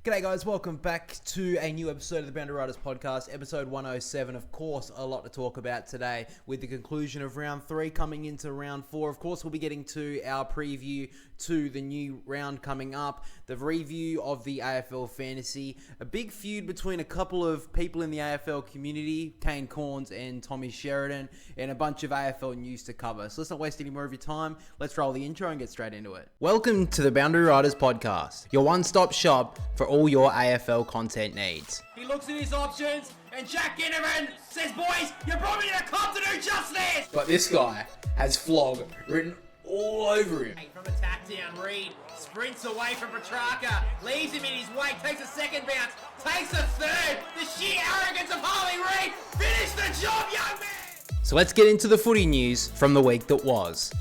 G'day guys, welcome back to a new episode of the Boundary Riders podcast, episode 107. Of course, a lot to talk about today with the conclusion of round 3 coming into round 4. Of course, we'll be getting to our preview to the new round coming up, the review of the AFL Fantasy, a big feud between a couple of people in the AFL community, Kane Corns and Tommy Sheridan, and a bunch of AFL news to cover. So let's not waste any more of your time. Let's roll the intro and get straight into it. Welcome to the Boundary Riders podcast, your one-stop shop for all your AFL content needs. He looks at his options, and Jack Ginnivan says, "Boys, you brought me to the club to do just this!" But this guy has Flog written all over him. From attack down, Reed sprints away from Petrarca, leaves him in his wake, takes a second bounce, takes a third. The sheer arrogance of Harley Reid. Finish the job, young man! So let's get into the footy news from the week that was.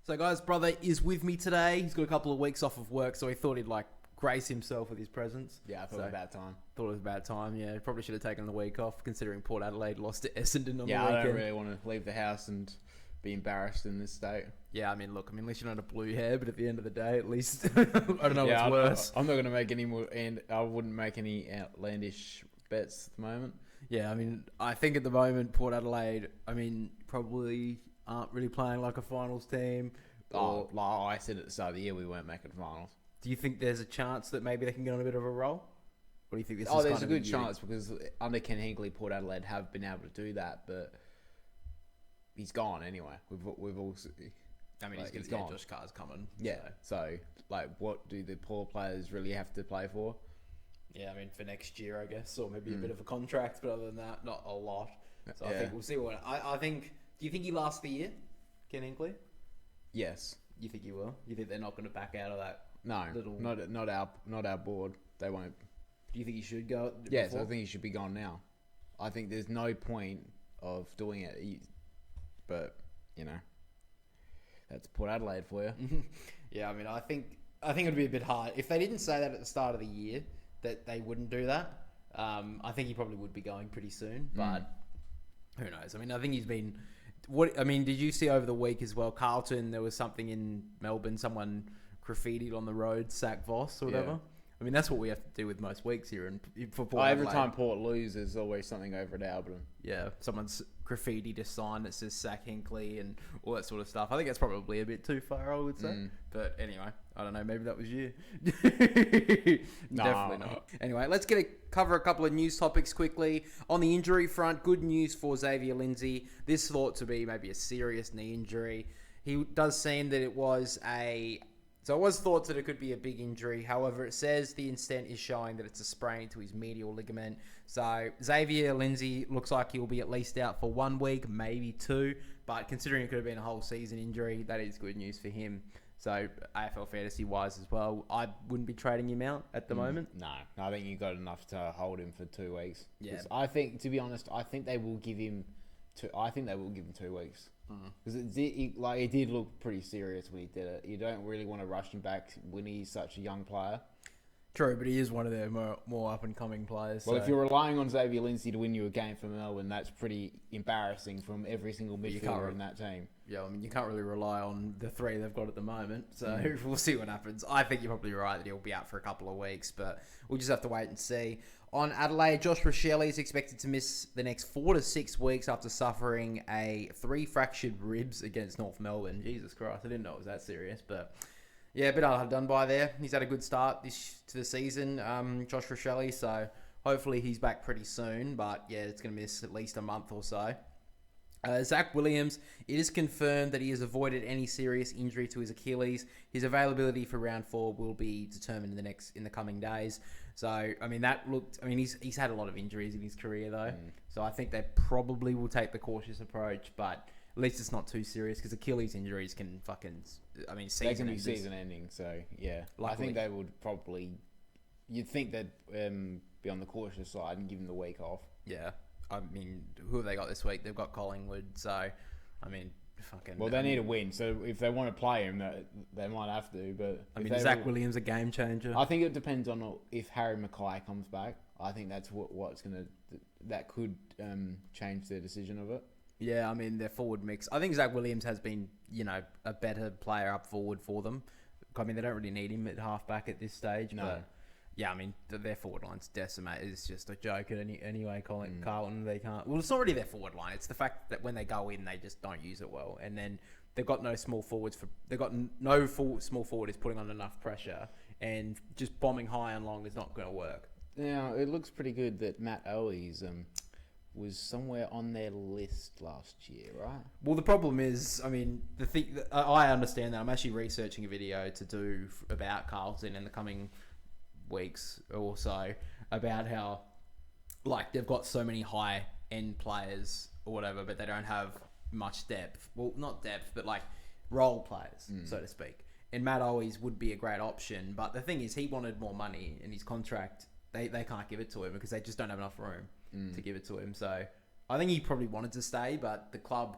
So guys, brother is with me today. He's got a couple of weeks off of work, so he thought he'd grace himself with his presence. Yeah, I thought it was about time. Thought it was about time, yeah. Probably should have taken the week off, considering Port Adelaide lost to Essendon on the weekend. Yeah, I don't really want to leave the house and be embarrassed in this state. Yeah, at least you don't have blue hair, but at the end of the day, at least, I don't know what's worse. I'm not going to make any more, and I wouldn't make any outlandish bets at the moment. Yeah, I think at the moment, Port Adelaide, probably aren't really playing like a finals team. I said at the start of the year we weren't making finals. Do you think there's a chance that maybe they can get on a bit of a roll? Or do you think this is there's kind a of good chance because under Ken Hinkley, Port Adelaide have been able to do that, but he's gone anyway. We've also... he's gone. Josh Carr's coming. Yeah, so what do the poor players really have to play for? Yeah, for next year, I guess, or maybe a bit of a contract, but other than that, not a lot. So I think we'll see what... I think... Do you think he lasts the year, Ken Hinkley? Yes. You think he will? You think they're not going to back out of that? No, not our board. They won't. Do you think he should go? Yes, I think he should be gone now. I think there's no point of doing it. But that's Port Adelaide for you. Yeah, I think it'd be a bit hard if they didn't say that at the start of the year that they wouldn't do that. I think he probably would be going pretty soon, but who knows? I think he's been. Did you see over the week as well? Carlton, there was something in Melbourne. Someone graffitied on the road, sack Voss or whatever. Yeah. That's what we have to do with most weeks here for Port every Adelaide. time Port loses, there's always something over at Albion. Yeah, someone's graffitied a sign that says sack Hinkley and all that sort of stuff. I think that's probably a bit too far, I would say. But anyway, I don't know. Maybe that was you. Definitely not. Anyway, let's cover a couple of news topics quickly. On the injury front, good news for Xavier Lindsay. This thought to be maybe a serious knee injury. He does seem that it was So it was thought that it could be a big injury. However, it says the instant is showing that it's a sprain to his medial ligament. So Xavier Lindsay looks like he'll be at least out for 1 week, maybe 2. But considering it could have been a whole season injury, that is good news for him. So AFL Fantasy wise as well, I wouldn't be trading him out at the moment. No, I think you got enough to hold him for 2 weeks. Yeah. I think, to be honest, they will give him 2 weeks. Because it did look pretty serious when he did it. You don't really want to rush him back when he's such a young player. True, but he is one of their more up-and-coming players. Well, if you're relying on Xavier Lindsay to win you a game for Melbourne, that's pretty embarrassing from every single midfielder in that team. Yeah, you can't really rely on the 3 they've got at the moment. So we'll see what happens. I think you're probably right that he'll be out for a couple of weeks, but we'll just have to wait and see. On Adelaide, Josh Rochelli is expected to miss the next 4 to 6 weeks after suffering 3 fractured ribs against North Melbourne. Jesus Christ, I didn't know it was that serious, but... Yeah, a bit hard done by there. He's had a good start to the season, Josh Rochelli, so hopefully he's back pretty soon. But yeah, it's going to miss at least a month or so. Zach Williams, it is confirmed that he has avoided any serious injury to his Achilles. His availability for round 4 will be determined in the coming days. So, he's had a lot of injuries in his career though. So I think they probably will take the cautious approach, but at least it's not too serious because Achilles injuries can season they can be season ending. So yeah, luckily. I think they would probably. You'd think they'd be on the cautious side and give him the week off. Yeah, who have they got this week? They've got Collingwood. So, Well, they need a win. So if they want to play him, they might have to. But Zach Williams a game changer. I think it depends on if Harry Mackay comes back. I think that's that could change their decision of it. Yeah, their forward mix. I think Zach Williams has been, a better player up forward for them. They don't really need him at halfback at this stage. No. But Yeah, I mean, their forward line's decimated. It's just a joke anyway, Carlton, they can't... Well, it's not really their forward line. It's the fact that when they go in, they just don't use it well. And then they've got no small forwards. They've got no small forward is putting on enough pressure. And just bombing high and long is not going to work. Now, it looks pretty good that Matt Owies was somewhere on their list last year, right? Well, the problem is, I mean, I understand that. I'm actually researching a video to do about Carlton in the coming weeks or so about how, like, they've got so many high-end players or whatever, but they don't have much depth. Well, not depth, but, like, role players, so to speak. And Matt Owies would be a great option, but the thing is, he wanted more money in his contract. They can't give it to him because they just don't have enough room to give it to him. So I think he probably wanted to stay, but the club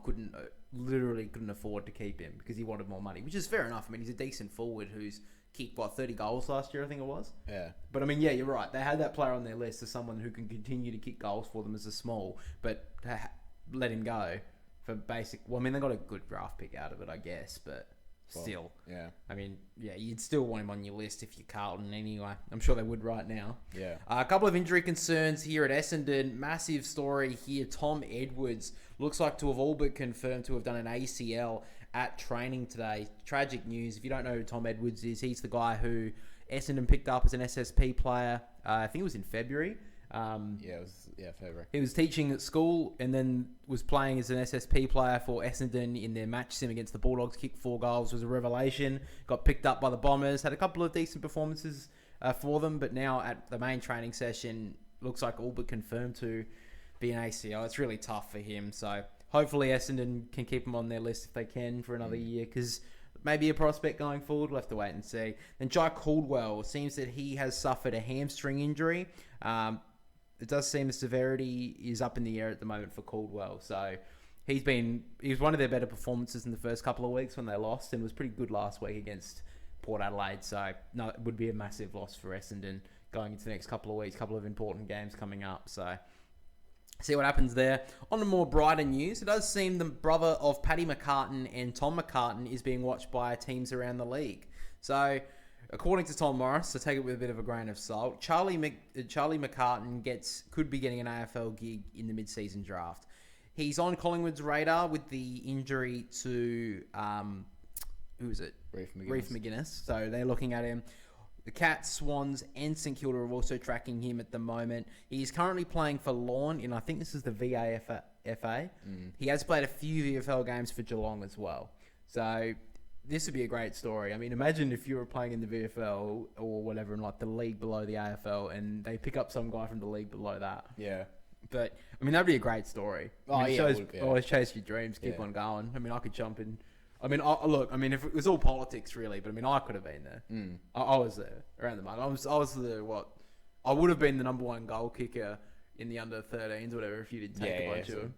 literally couldn't afford to keep him because he wanted more money, which is fair enough. I mean, he's a decent forward who's kicked, 30 goals last year, I think it was? Yeah. But, I mean, yeah, you're right. They had that player on their list as someone who can continue to kick goals for them as a small, but to let him go for basic... Well, I mean, they got a good draft pick out of it, I guess, but... Still, yeah. I mean, yeah, you'd still want him on your list if you're Carlton anyway. I'm sure they would right now. Yeah. A couple of injury concerns here at Essendon. Massive story here. Tom Edwards looks like to have all but confirmed to have done an ACL at training today. Tragic news. If you don't know who Tom Edwards is, he's the guy who Essendon picked up as an SSP player. I think it was in February. February. He was teaching at school and then was playing as an SSP player for Essendon in their match sim against the Bulldogs. Kicked 4 goals, was a revelation. Got picked up by the Bombers. Had a couple of decent performances for them, but now at the main training session, looks like all but confirmed to be an ACL. It's really tough for him. So hopefully Essendon can keep him on their list if they can for another year, because maybe a prospect going forward. We'll have to wait and see. Then Jai Caldwell, seems that he has suffered a hamstring injury. It does seem the severity is up in the air at the moment for Caldwell. So he was one of their better performances in the first couple of weeks when they lost, and was pretty good last week against Port Adelaide. So no, it would be a massive loss for Essendon going into the next couple of weeks. Couple of important games coming up. So see what happens there. On to more brighter news, it does seem the brother of Paddy McCartan and Tom McCartan is being watched by teams around the league. So according to Tom Morris, so take it with a bit of a grain of salt, Charlie McCartan could be getting an AFL gig in the mid-season draft. He's on Collingwood's radar with the injury to, who is it? Reef McGuinness. So they're looking at him. The Cats, Swans, and St Kilda are also tracking him at the moment. He's currently playing for Lorne in, I think this is the VAFA. He has played a few VFL games for Geelong as well. So this would be a great story. I mean, imagine if you were playing in the VFL or whatever in like the league below the AFL and they pick up some guy from the league below that. Yeah. But, I mean, that'd be a great story. Always chase your dreams, keep on going. I mean, I could jump in. I mean, if it was all politics, really, but I mean, I could have been there. I was there around the month. I would have been the number 1 goal kicker in the under 13s or whatever if you did take a bunch of them.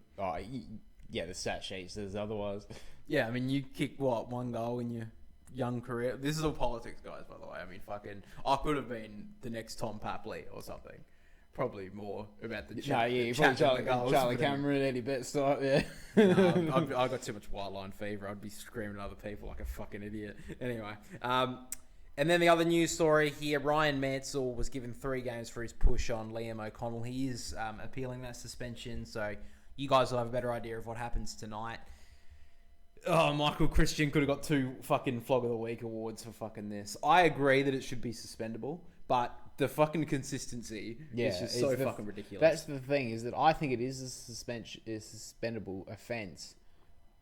The stat sheet says otherwise. Yeah, I mean, you kick, 1 goal in your young career? This is all politics, guys, by the way. I mean, I could have been the next Tom Papley or something. Probably more about the Charlie Cameron, Eddie Bettsart, yeah. No, I got too much white line fever. I'd be screaming at other people like a fucking idiot. Anyway, and then the other news story here, Ryan Mansell was given 3 games for his push on Liam O'Connell. He is appealing that suspension, so you guys will have a better idea of what happens tonight. Oh, Michael Christian could have got 2 fucking Flog of the Week awards for fucking this. I agree that it should be suspendable, but the fucking consistency is just so fucking ridiculous. That's the thing, is that I think it is a suspendable offence.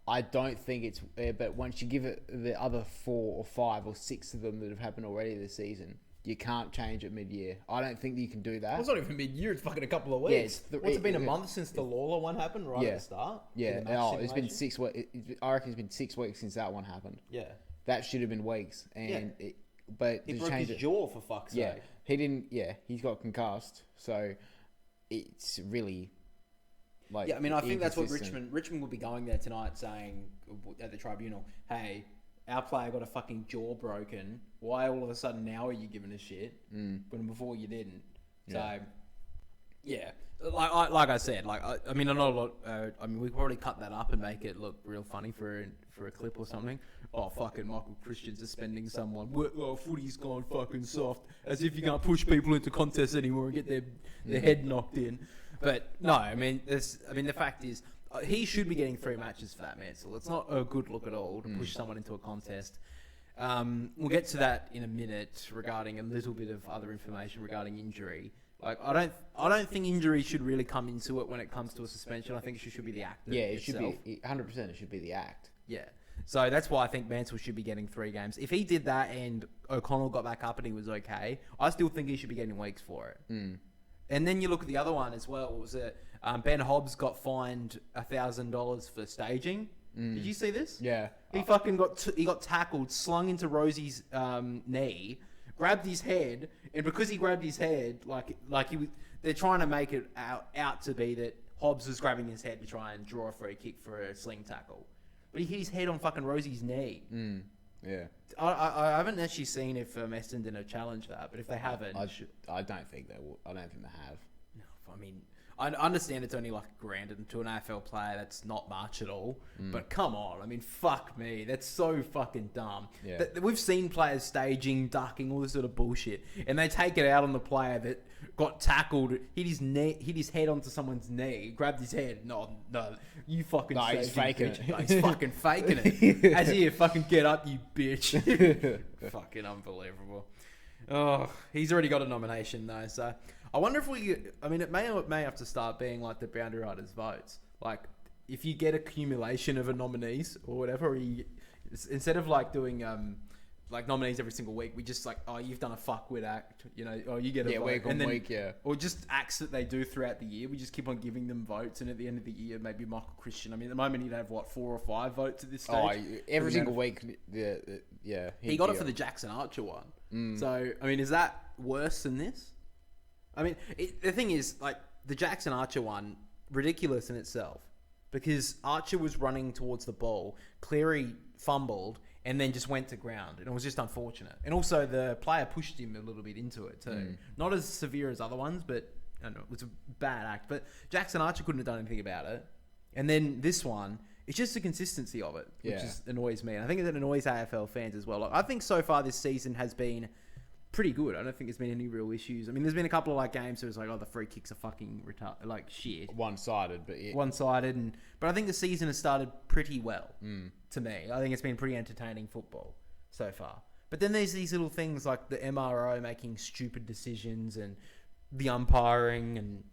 I don't think it's... but once you give it the other 4 or 5 or 6 of them that have happened already this season, you can't change it mid-year. I don't think that you can do that. Well, it's not even mid-year, it's fucking a couple of weeks. What's it been, a month since the Lawler one happened at the start? Yeah, it's been 6 weeks. I reckon it's been 6 weeks since that one happened. Yeah. That should have been weeks. And but he broke his jaw, for fuck's sake. He didn't... Yeah, he's got concussed. So it's really... I mean, I think that's what Richmond will be going there tonight saying at the tribunal, hey, our player got a fucking jaw broken. Why all of a sudden now are you giving a shit when before you didn't? So Yeah, like I said, I mean, I know a lot. I mean, we could probably cut that up and make it look real funny for a clip or something. Oh, fucking Michael Christian suspending someone. Well, footy's gone fucking soft, as if you can't push people into contests anymore and get their head knocked in. But no, I mean, the fact is, he should be getting 3 matches for that, Mansell. It's not a good look at all to push someone into a contest. We'll get to that in a minute regarding a little bit of other information regarding injury. Like, I don't think injury should really come into it when it comes to a suspension. I think it should be the act. Yeah, it itself. should be 100%. It should be the act. Yeah. So that's why I think Mansell should be getting 3 games. If he did that and O'Connell got back up and he was okay, I still think he should be getting weeks for it. And then you look at the other one as well. What was it? Ben Hobbs got fined $1,000 for staging. Did you see this? Yeah. He fucking got tackled, slung into Rosie's knee, grabbed his head, and because he grabbed his head, they're trying to make it out to be that Hobbs was grabbing his head to try and draw a free kick for a sling tackle. But he hit his head on fucking Rosie's knee. Yeah. I haven't actually seen if Essendon have challenged that, but if they haven't... I don't think they will. I don't think they have. I mean, I understand it's only like $1,000 to an AFL player. That's not much at all. But come on. I mean, fuck me. That's so fucking dumb. Yeah. We've seen players staging, ducking, all this sort of bullshit. And they take it out on the player that got tackled, hit his head onto someone's knee, grabbed his head. No, you fucking No, he's faking it. No, he's fucking faking it. As he fucking get up, you bitch. Fucking unbelievable. Oh, he's already got a nomination though, so... I wonder if it may have to start being like the boundary riders votes. Like, if you get accumulation of a nominees or whatever, instead of like doing like nominees every single week, we just like, oh, you've done a fuckwit act, you get a vote. Week on week, yeah. Or just acts that they do throughout the year. We just keep on giving them votes, and at the end of the year, maybe Michael Christian. I mean, at the moment he'd have 4 or 5 votes at this stage. Oh, every single week, yeah. He got it for the Jackson Archer one. So, I mean, is that worse than this? I mean, the thing is, like, the Jackson Archer one, ridiculous in itself. Because Archer was running towards the ball, Cleary fumbled, and then just went to ground. And it was just unfortunate. And also, the player pushed him a little bit into it, too. Not as severe as other ones, but I don't know, it was a bad act. But Jackson Archer couldn't have done anything about it. And then this one, it's just the consistency of it, which annoys me. And I think it annoys AFL fans as well. Like, I think so far this season has been... pretty good. I don't think there's been any real issues. I mean, there's been a couple of like games where it's like, oh, the free kicks are fucking like shit. One-sided, but yeah. One-sided, but I think the season has started pretty well to me. I think it's been pretty entertaining football so far. But then there's these little things like the MRO making stupid decisions and the umpiring and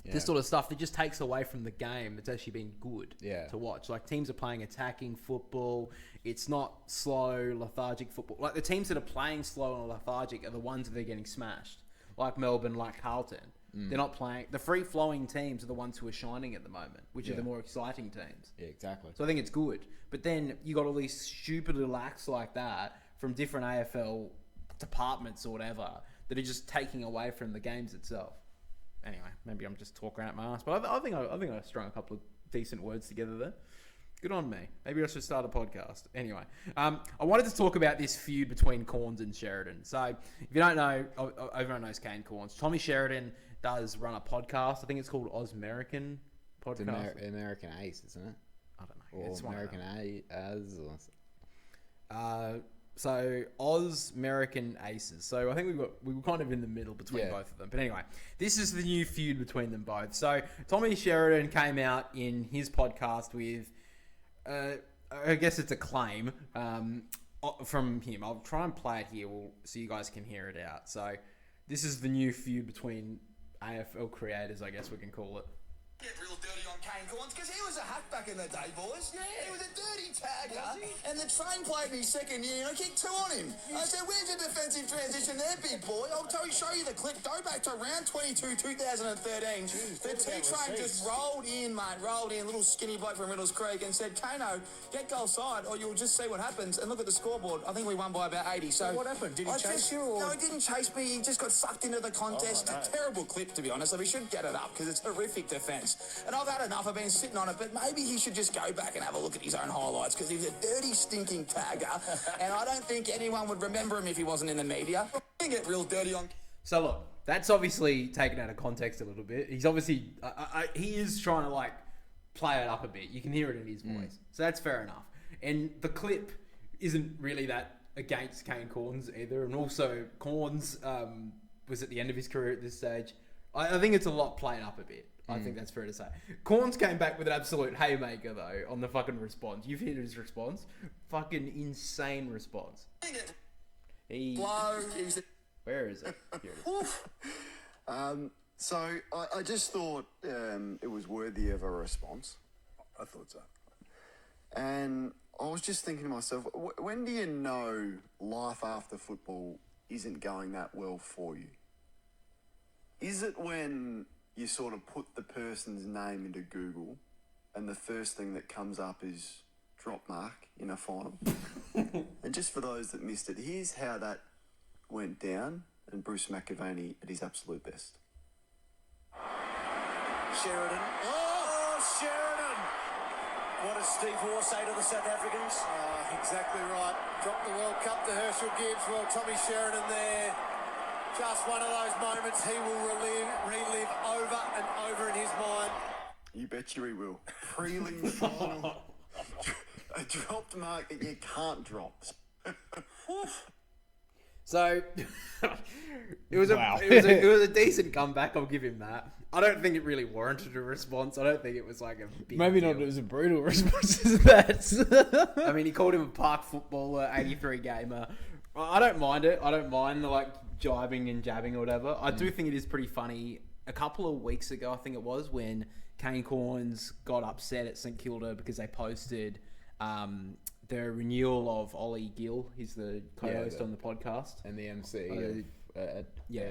this sort of stuff that just takes away from the game. It's actually been good to watch. Like, teams are playing attacking football. It's not slow, lethargic football. Like, the teams that are playing slow and lethargic are the ones that are getting smashed. Like Melbourne, like Carlton. They're not playing... The free-flowing teams are the ones who are shining at the moment, which are the more exciting teams. Yeah, exactly. So I think it's good. But then you got all these stupid little acts like that from different AFL departments or whatever that are just taking away from the games itself. Anyway, maybe I'm just talking out my ass, but I think I strung a couple of decent words together there. Good on me. Maybe I should start a podcast. Anyway, I wanted to talk about this feud between Corns and Sheridan. So, if you don't know, everyone knows Kane Corns. Tommy Sheridan does run a podcast. I think it's called American Podcast. It's American Ace, isn't it? I don't know. Or it's American Ace. So American Aces. So I think we were kind of in the middle between both of them. But anyway, this is the new feud between them both. So Tommy Sheridan came out in his podcast with, I guess it's a claim from him. I'll try and play it here so you guys can hear it out. So this is the new feud between AFL creators, I guess we can call it. Get real dirty on Kane Corns because he was a hack back in the day, boys. Yeah. He was a dirty tagger, and the train played in his second year, and I kicked 2 on him. I said, "Where's your defensive transition there, big boy?" I'll show you the clip. Go back to round 22, 2013. The T-Train just rolled in, mate, little skinny bloke from Riddles Creek, and said, "Kano, get goal side, or you'll just see what happens." And look at the scoreboard. I think we won by about 80. So what happened? Did he chase you? Or? No, he didn't chase me. He just got sucked into the contest. A terrible clip, to be honest. So we should get it up because it's horrific defence. And I've had enough. I've been sitting on it, but maybe he should just go back and have a look at his own highlights because he's a dirty, stinking tagger, and I don't think anyone would remember him if he wasn't in the media. Get real dirty on. So look, that's obviously taken out of context a little bit. He's obviously he is trying to like play it up a bit. You can hear it in his voice, so that's fair enough. And the clip isn't really that against Kane Cornes either, and also Cornes was at the end of his career at this stage. I think it's a lot played up a bit. I think that's fair to say. Cornes came back with an absolute haymaker though on the fucking response. You've heard his response, fucking insane response. Where is it? Here it is. So I just thought it was worthy of a response. I thought so. And I was just thinking to myself, when do you know life after football isn't going that well for you? Is it when you sort of put the person's name into Google and the first thing that comes up is drop mark in a final? And just for those that missed it, here's how that went down, and Bruce McAvaney at his absolute best. Sheridan. Oh, Sheridan! What does Steve Hoare say to the South Africans? Exactly right. Dropped the World Cup to Herschel Gibbs. Well, Tommy Sheridan there. Just one of those moments he will relive over and over in his mind. You bet you he will. Prelim final. A dropped mark that you can't drop. So it was a decent comeback. I'll give him that. I don't think it really warranted a response. I don't think it was like a big Maybe deal. not. It was a brutal response to that. I mean, he called him a park footballer, 83 gamer. I don't mind it. I don't mind the like jibing and jabbing or whatever. I do think it is pretty funny. A couple of weeks ago, I think it was, when Kane Cornes got upset at St Kilda because they posted the renewal of Ollie Gill. He's the co-host on the podcast. And the MC at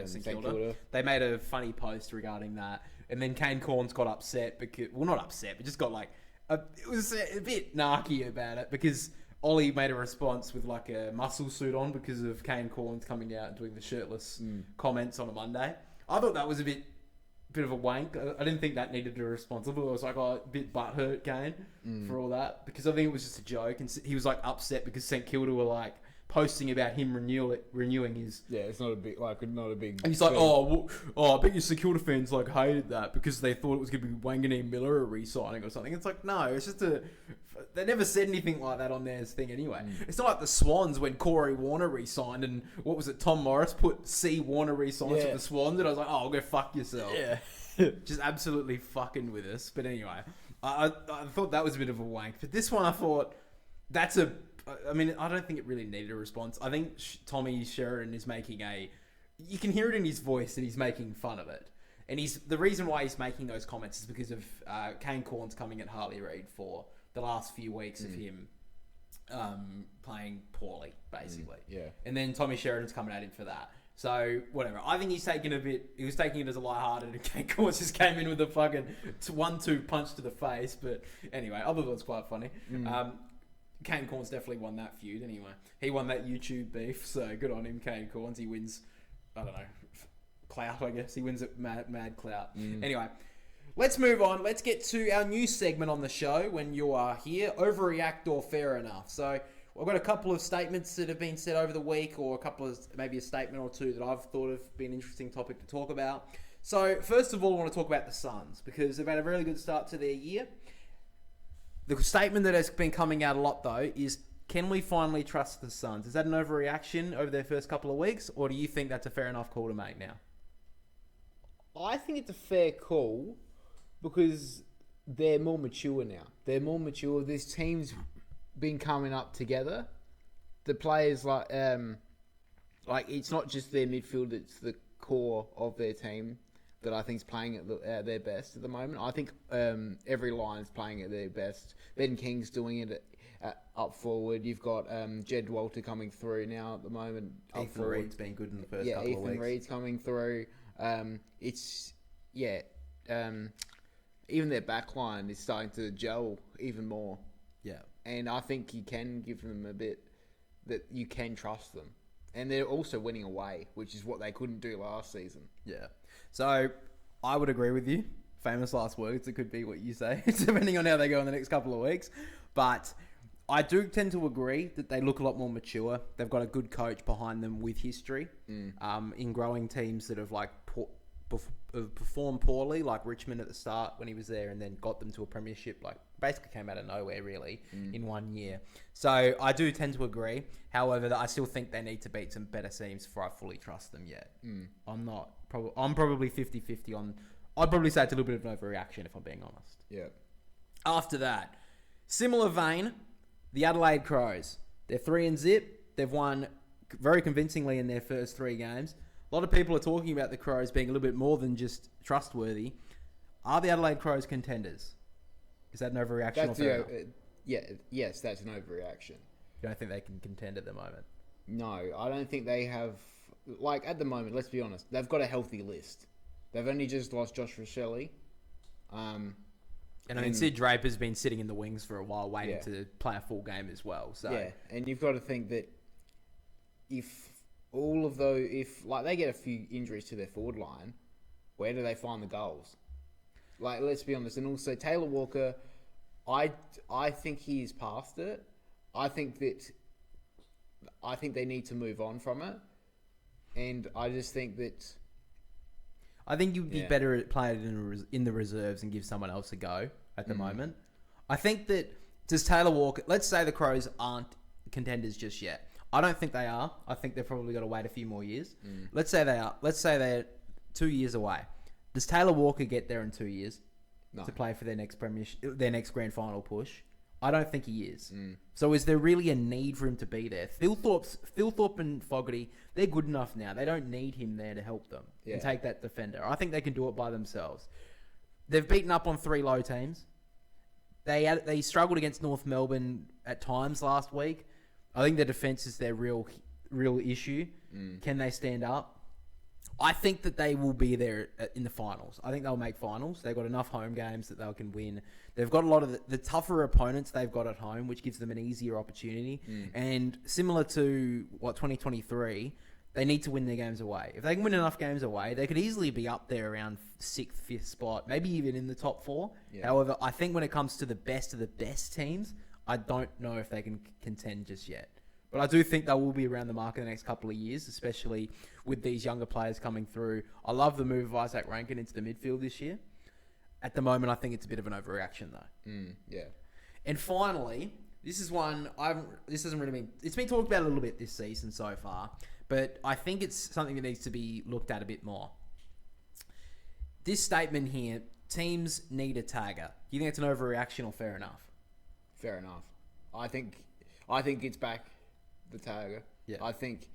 St Kilda. They made a funny post regarding that. And then Kane Cornes got upset because... Well, not upset, but just got like... it was a bit narky about it because Ollie made a response with like a muscle suit on because of Kane Cornes coming out and doing the shirtless comments on a Monday. I thought that was a bit of a wank. I didn't think that needed a response. I was like, a bit butthurt, Kane, for all that. Because I think it was just a joke. And he was like upset because St Kilda were like posting about him renewing his... Yeah, it's not a big... And he's like, I bet your St Kilda fans like hated that because they thought it was going to be Wanganeen Miller re-signing or something. It's like, no, it's just a... They never said anything like that on their thing anyway. It's not like the Swans when Corey Warner re-signed and what was it, Tom Morris put C. Warner re-signs with the Swans and I was like, oh, go fuck yourself. Yeah. Just absolutely fucking with us. But anyway, I thought that was a bit of a wank. But this one I thought, that's a... I mean, I don't think it really needed a response. I think Tommy Sheridan is making you can hear it in his voice that he's making fun of it. And the reason why he's making those comments is because of Kane Cornes coming at Harley Reid for the last few weeks of him playing poorly, basically. And then Tommy Sheridan's coming at him for that. So, whatever. I think he was taking it as a lighthearted, and Kane Cornes just came in with a fucking 1-2 punch to the face. But anyway, I thought it was quite funny. Kane Cornes definitely won that feud anyway. He won that YouTube beef, so good on him, Kane Cornes. He wins, I don't know, clout, I guess. He wins it mad clout. Anyway, let's move on. Let's get to our new segment on the show when you are here, Overreact or Fair Enough. So I've got a couple of statements that have been said over the week, or maybe a statement or two that I've thought have been an interesting topic to talk about. So first of all, I want to talk about the Suns because they've had a really good start to their year. The statement that has been coming out a lot, though, is, can we finally trust the Suns? Is that an overreaction over their first couple of weeks, or do you think that's a fair enough call to make now? I think it's a fair call because they're more mature now. They're more mature. This team's been coming up together. The players, like it's not just their midfield, it's the core of their team that I think is playing at their best at the moment. I think every line is playing at their best. Ben King's doing it up forward. You've got Jed Walter coming through now at the moment. Ethan Reed's been good in the first couple of weeks. Ethan Reed's coming through. Even their back line is starting to gel even more. Yeah. And I think you can give them a bit that you can trust them. And they're also winning away, which is what they couldn't do last season. Yeah. So, I would agree with you. Famous last words. It could be what you say, depending on how they go in the next couple of weeks. But I do tend to agree that they look a lot more mature. They've got a good coach behind them with history in growing teams that have like performed poorly, like Richmond at the start when he was there, and then got them to a premiership. Like basically came out of nowhere really in 1 year. So I do tend to agree. However, I still think they need to beat some better teams before I fully trust them yet. I'm probably 50-50 on. I'd probably say it's a little bit of an overreaction if I'm being honest. Yeah. After that, similar vein, the Adelaide Crows. They're 3-0. They've won very convincingly in their first 3 games. A lot of people are talking about the Crows being a little bit more than just trustworthy. Are the Adelaide Crows contenders? Is that an overreaction? Yes, that's an overreaction. You don't think they can contend at the moment? No, I don't think they have... Like, at the moment, let's be honest, they've got a healthy list. They've only just lost Joshua Shelley. And I mean, Sid Draper's been sitting in the wings for a while waiting to play a full game as well. So yeah, and you've got to think that if they get a few injuries to their forward line, where do they find the goals? Like, let's be honest. And also, Taylor Walker, I think he is past it. I think they need to move on from it. And I just think that... I think you'd be better at playing in the reserves and give someone else a go at the moment. I think that... Does Taylor Walker... Let's say the Crows aren't contenders just yet. I don't think they are. I think they've probably got to wait a few more years. Let's say they are. Let's say they're 2 years away. Does Taylor Walker get there in 2 years to play for their next grand final push? I don't think he is. So is there really a need for him to be there? Philthorpe and Fogarty, they're good enough now. They don't need him there to help them and take that defender. I think they can do it by themselves. They've beaten up on 3 low teams. They struggled against North Melbourne at times last week. I think their defence is their real issue. Can they stand up? I think that they will be there in the finals. I think they'll make finals. They've got enough home games that they can win. They've got a lot of the tougher opponents they've got at home, which gives them an easier opportunity. And similar to 2023, they need to win their games away. If they can win enough games away, they could easily be up there around 6th, 5th spot, maybe even in the top 4. Yeah. However, I think when it comes to the best of the best teams, I don't know if they can contend just yet. But I do think they will be around the mark in the next couple of years, especially with these younger players coming through. I love the move of Isaac Rankin into the midfield this year. At the moment, I think it's a bit of an overreaction, though. Yeah. And finally, this is one this hasn't really been... It's been talked about a little bit this season so far, but I think it's something that needs to be looked at a bit more. This statement here, teams need a tagger. Do you think it's an overreaction or fair enough? Fair enough. I think it's back, the tagger. Yeah. I think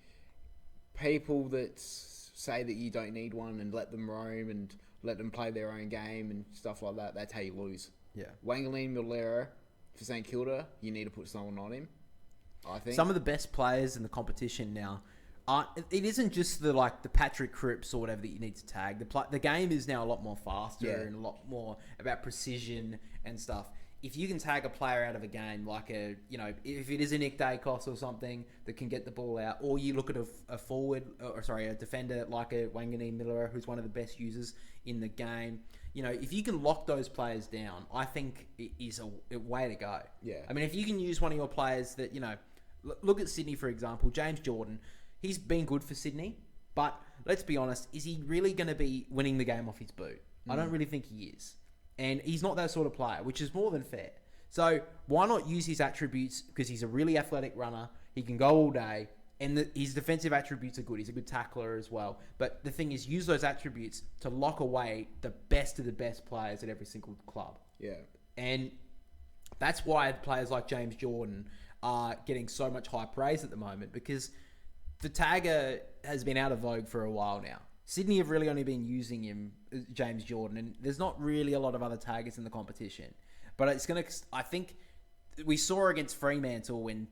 people that say that you don't need one and let them roam and let them play their own game and stuff like that, that's how you lose. Yeah. Wangaleen Milera for St Kilda, you need to put someone on him, I think. Some of the best players in the competition now it isn't just the Patrick Cripps or whatever that you need to tag. The game is now a lot more faster and a lot more about precision and stuff. If you can tag a player out of a game, if it is a Nick Dacos or something that can get the ball out, or you look at a defender like a Wanganeen Miller, who's one of the best users in the game, if you can lock those players down, I think it is a way to go. Yeah. I mean, if you can use one of your players that, look at Sydney, for example, James Jordan, he's been good for Sydney, but let's be honest, is he really going to be winning the game off his boot? I don't really think he is. And he's not that sort of player, which is more than fair. So why not use his attributes? Because he's a really athletic runner. He can go all day. And his defensive attributes are good. He's a good tackler as well. But the thing is, use those attributes to lock away the best of the best players at every single club. Yeah. And that's why players like James Jordan are getting so much high praise at the moment, because the tagger has been out of vogue for a while now. Sydney have really only been using him, James Jordan, and there's not really a lot of other taggers in the competition. But I think we saw against Fremantle when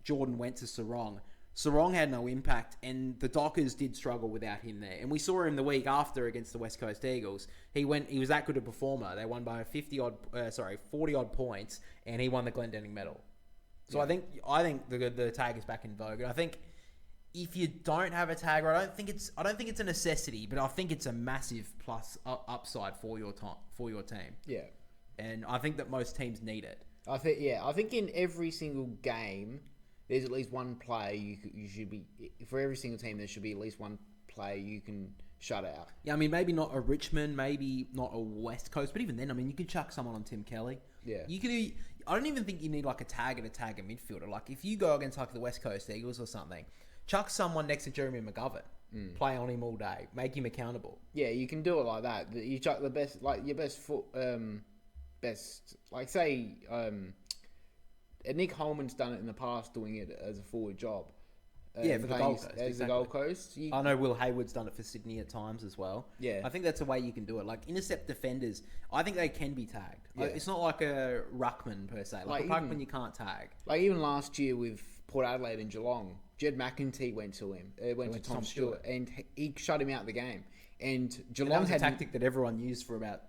Jordan went to Sarong. Sarong had no impact, and the Dockers did struggle without him there. And we saw him the week after against the West Coast Eagles. He was that good a performer. They won by 40 odd points, and he won the Glendenning medal. So I think the tag is back in vogue. And I think if you don't have a tagger, I don't think it's a necessity, but I think it's a massive plus upside for your team. Yeah. And I think that most teams need it. I think in every single game, there's at least one player you should be, for every single team, there should be at least one player you shutout. Yeah, I mean, maybe not a Richmond, maybe not a West Coast, but even then, I mean, you could chuck someone on Tim Kelly. Yeah. You could. I don't even think you need like a tagger to tag a midfielder. Like if you go against like the West Coast Eagles or something, chuck someone next to Jeremy McGovern, play on him all day, make him accountable. Yeah, you can do it like that. You chuck the best, like your best foot, like say, Nick Holman's done it in the past, doing it as a forward job. Yeah, for the Gold Coast. As the Gold Coast. I know Will Hayward's done it for Sydney at times as well. Yeah. I think that's a way you can do it. Like, intercept defenders, I think they can be tagged. Yeah. It's not like a ruckman, per se. Like a ruckman you can't tag. Like, even last year with Port Adelaide and Geelong, Jed McEntee went to him. Went to Tom Stewart. And he shut him out of the game. And Geelong had a tactic that everyone used for about,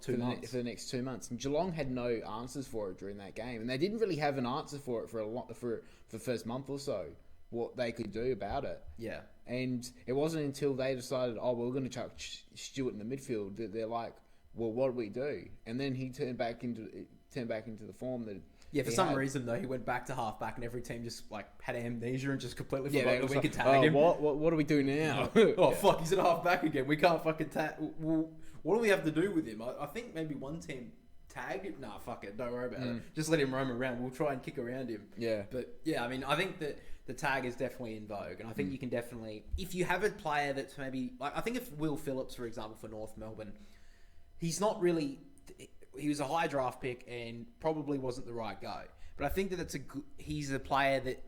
2 months? For the next 2 months. And Geelong had no answers for it during that game. And they didn't really have an answer for it for the first month or so. What they could do about it. Yeah. And it wasn't until they decided, we're going to chuck Stewart in the midfield, that they're like, well, what do we do? And then he turned back into the form that. Yeah, for some reason though, he went back to halfback, and every team just like had amnesia and just completely forgot that we could tag him. What do we do now? Fuck, he's at halfback again. We can't fucking tag. Well, what do we have to do with him? I think maybe one team tagged him. Nah, fuck it. Don't worry about it. Just let him roam around. We'll try and kick around him. Yeah. But yeah, I mean, I think that the tag is definitely in vogue, and I think you can definitely, if you have a player that's maybe like, I think if Will Phillips, for example, for North Melbourne, he's not really. He was a high draft pick and probably wasn't the right go. But I think that he's a player that,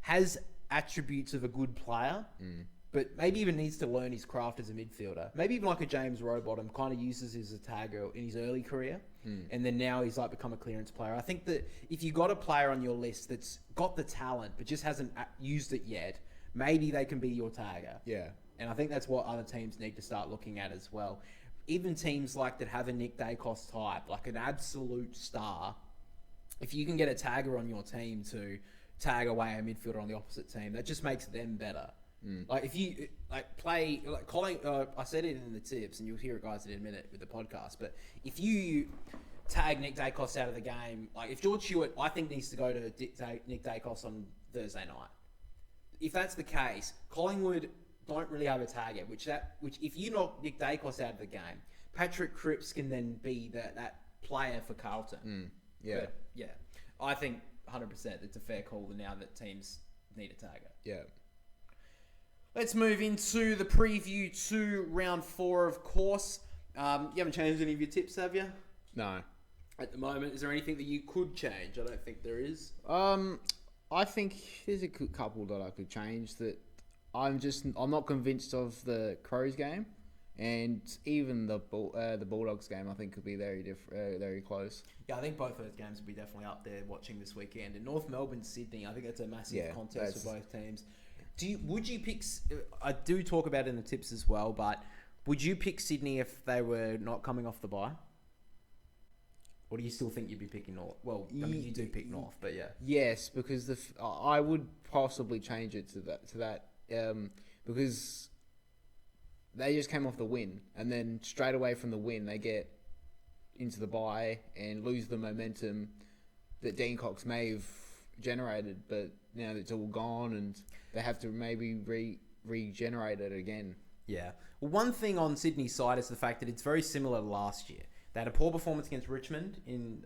has attributes of a good player, but maybe even needs to learn his craft as a midfielder. Maybe even like a James Rowbottom kind of uses as a tagger in his early career, and then now he's like become a clearance player. I think that if you got a player on your list that's got the talent but just hasn't used it yet, maybe they can be your tagger. Yeah. And I think that's what other teams need to start looking at as well. Even teams like that have a Nick Dacos type, like an absolute star, if you can get a tagger on your team to tag away a midfielder on the opposite team, that just makes them better. Like if you play like Colin, I said it in the tips, and you'll hear it, guys, in a minute with the podcast. But if you tag Nick Dacos out of the game, like if George Stewart, I think needs to go to Nick Dacos on Thursday night. If that's the case, Collingwood don't really have a tagger. Which if you knock Nick Dacos out of the game, Patrick Cripps can then be that player for Carlton. Yeah. But, yeah. I think 100% it's a fair call now that teams need a tagger. Yeah. Let's move into the preview to round 4, of course. You haven't changed any of your tips, have you? No. At the moment, is there anything that you could change? I don't think there is. I think there's a couple that I could change that I'm not convinced of the Crows game, and even the Bulldogs game I think could be very close. Yeah, I think both of those games will be definitely up there watching this weekend. And North Melbourne, Sydney, I think that's a massive contest for both teams. Would you pick? I do talk about it in the tips as well, but would you pick Sydney if they were not coming off the bye? Or do you still think you'd be picking North? Well, I mean, you do pick North, but yeah. Yes, because I would possibly change it to that because they just came off the win, and then straight away from the win they get into the bye and lose the momentum that Dean Cox may have generated, but now it's all gone and they have to maybe regenerate it again. Yeah. Well, one thing on Sydney's side is the fact that it's very similar to last year. They had a poor performance against Richmond,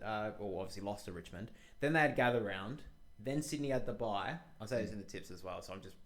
obviously lost to Richmond. Then they had Gather Round. Then Sydney had the bye. I'll say this in the tips as well, so I'm just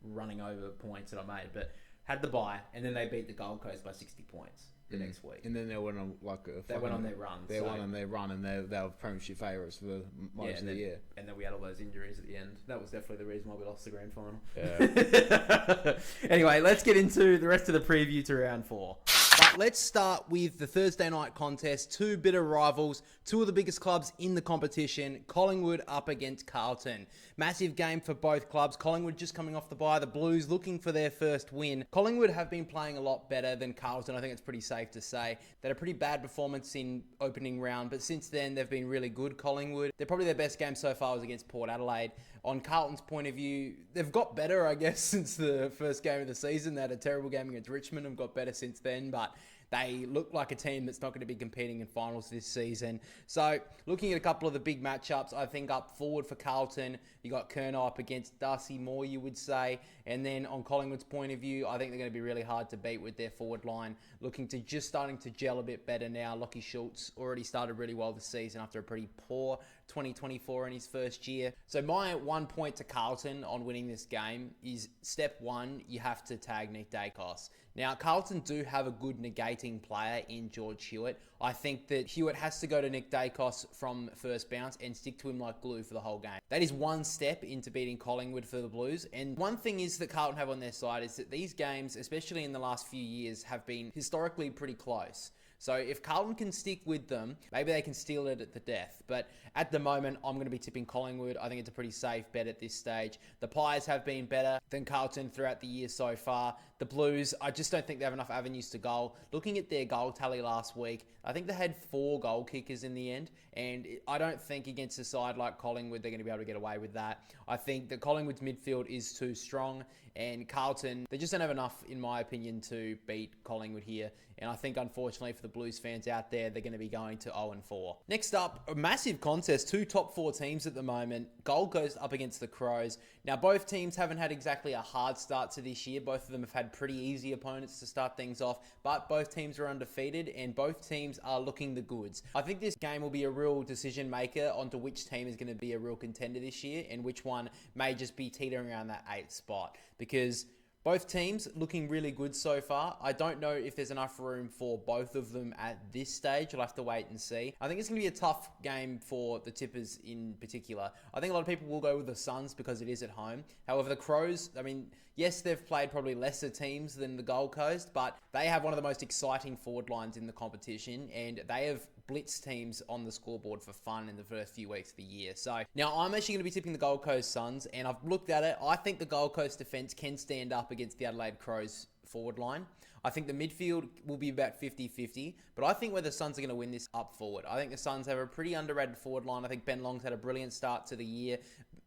running over points that I made. But had the bye, and then they beat the Gold Coast by 60 points the next week. And then they went on went on their run. They went on their run, and they were premiership favourites for most of the year. And then we had all those injuries at the end. That was definitely the reason why we lost the grand final. Yeah. Anyway, let's get into the rest of the preview to round 4. But let's start with the Thursday night contest. 2 bitter rivals, 2 of the biggest clubs in the competition. Collingwood up against Carlton. Massive game for both clubs. Collingwood just coming off the bye. The Blues looking for their first win. Collingwood have been playing a lot better than Carlton. I think it's pretty safe to say. They had a pretty bad performance in opening round, but since then they've been really good, Collingwood. They're probably their best game so far was against Port Adelaide. On Carlton's point of view, they've got better, I guess, since the first game of the season. They had a terrible game against Richmond and got better since then, but They look like a team that's not going to be competing in finals this season. So looking at a couple of the big matchups, I think up forward for Carlton, you got Kerno up against Darcy Moore, you would say. And then on Collingwood's point of view, I think they're going to be really hard to beat with their forward line. Looking to just starting to gel a bit better now. Lockie Schultz already started really well this season after a pretty poor 2024 in his first year. So my 1 point to Carlton on winning this game is step one, you have to tag Nick Dacos. Now, Carlton do have a good negating player in George Hewitt. I think that Hewitt has to go to Nick Dacos from first bounce and stick to him like glue for the whole game. That is one step into beating Collingwood for the Blues. And one thing is that Carlton have on their side is that these games, especially in the last few years, have been historically pretty close. So if Carlton can stick with them, maybe they can steal it at the death. But at the moment, I'm going to be tipping Collingwood. I think it's a pretty safe bet at this stage. The Pies have been better than Carlton throughout the year so far. The Blues, I just don't think they have enough avenues to goal. Looking at their goal tally last week, I think they had 4 goal kickers in the end. And I don't think against a side like Collingwood, they're going to be able to get away with that. I think that Collingwood's midfield is too strong. And Carlton, they just don't have enough, in my opinion, to beat Collingwood here. And I think, unfortunately, for the Blues fans out there, they're going to be going to 0-4. Next up, a massive contest. 2 top 4 teams at the moment. Gold Coast up against the Crows. Now, both teams haven't had exactly a hard start to this year. Both of them have had pretty easy opponents to start things off. But both teams are undefeated, and both teams are looking the goods. I think this game will be a real decision maker onto which team is going to be a real contender this year, and which one may just be teetering around that 8th spot. Because both teams looking really good so far. I don't know if there's enough room for both of them at this stage. We'll have to wait and see. I think it's going to be a tough game for the tippers in particular. I think a lot of people will go with the Suns because it is at home. However, the Crows, I mean, yes, they've played probably lesser teams than the Gold Coast, but they have one of the most exciting forward lines in the competition, and they have blitz teams on the scoreboard for fun in the first few weeks of the year. So now I'm actually going to be tipping the Gold Coast Suns, and I've looked at it. I think the Gold Coast defense can stand up against the Adelaide Crows forward line. I think the midfield will be about 50-50, but I think where the Suns are going to win this up forward. I think the Suns have a pretty underrated forward line. I think Ben Long's had a brilliant start to the year.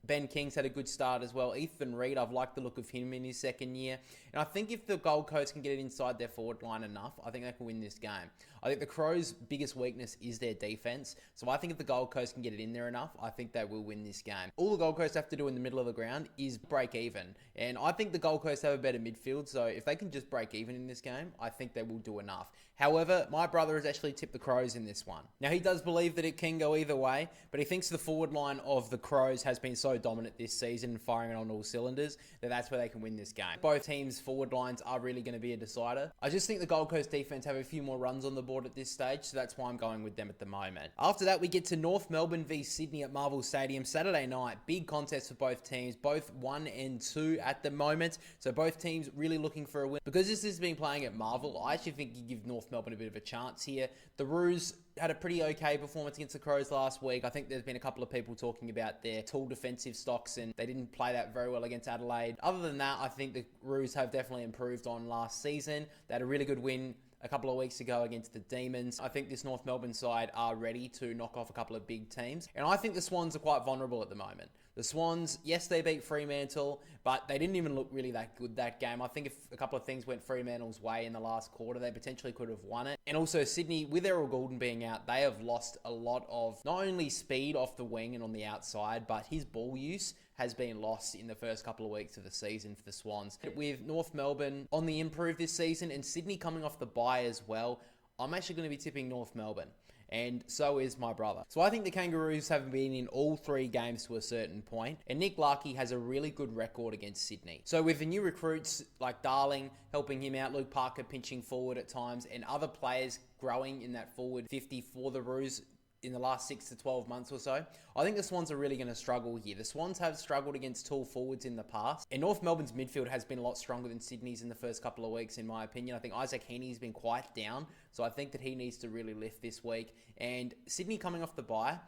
Ben King's had a good start as well. Ethan Reid, I've liked the look of him in his second year. And I think if the Gold Coast can get it inside their forward line enough, I think they can win this game. I think the Crows' biggest weakness is their defense. So I think if the Gold Coast can get it in there enough, I think they will win this game. All the Gold Coast have to do in the middle of the ground is break even. And I think the Gold Coast have a better midfield. So if they can just break even in this game, I think they will do enough. However, my brother has actually tipped the Crows in this one. Now, he does believe that it can go either way, but he thinks the forward line of the Crows has been so dominant this season, firing it on all cylinders, that that's where they can win this game. Both teams' forward lines are really going to be a decider. I just think the Gold Coast defense have a few more runs on the board at this stage, so that's why I'm going with them at the moment. After that, we get to North Melbourne v Sydney at Marvel Stadium Saturday night. Big contest for both teams, both 1 and 2 at the moment, so both teams really looking for a win. Because this has been playing at Marvel, I actually think you give North Melbourne a bit of a chance here. The Roos had a pretty okay performance against the Crows last week. I think there's been a couple of people talking about their tall defensive stocks, and they didn't play that very well against Adelaide. Other than that, I think the Roos have definitely improved on last season. They had a really good win a couple of weeks ago against the Demons. I think this North Melbourne side are ready to knock off a couple of big teams. And I think the Swans are quite vulnerable at the moment. The Swans, yes, they beat Fremantle, but they didn't even look really that good that game. I think if a couple of things went Fremantle's way in the last quarter, they potentially could have won it. And also Sydney, with Errol Goulden being out, they have lost a lot of not only speed off the wing and on the outside, but his ball use has been lost in the first couple of weeks of the season for the Swans. With North Melbourne on the improve this season and Sydney coming off the bye as well, I'm actually going to be tipping North Melbourne. And so is my brother. So I think the Kangaroos have been in all 3 games to a certain point, and Nick Larkey has a really good record against Sydney. So with the new recruits like Darling helping him out, Luke Parker pinching forward at times, and other players growing in that forward 50 for the Roos in the last 6 to 12 months or so, I think the Swans are really going to struggle here. The Swans have struggled against tall forwards in the past, and North Melbourne's midfield has been a lot stronger than Sydney's in the first couple of weeks, in my opinion. I think Isaac Heaney's been quite down, so I think that he needs to really lift this week. And Sydney coming off the bye,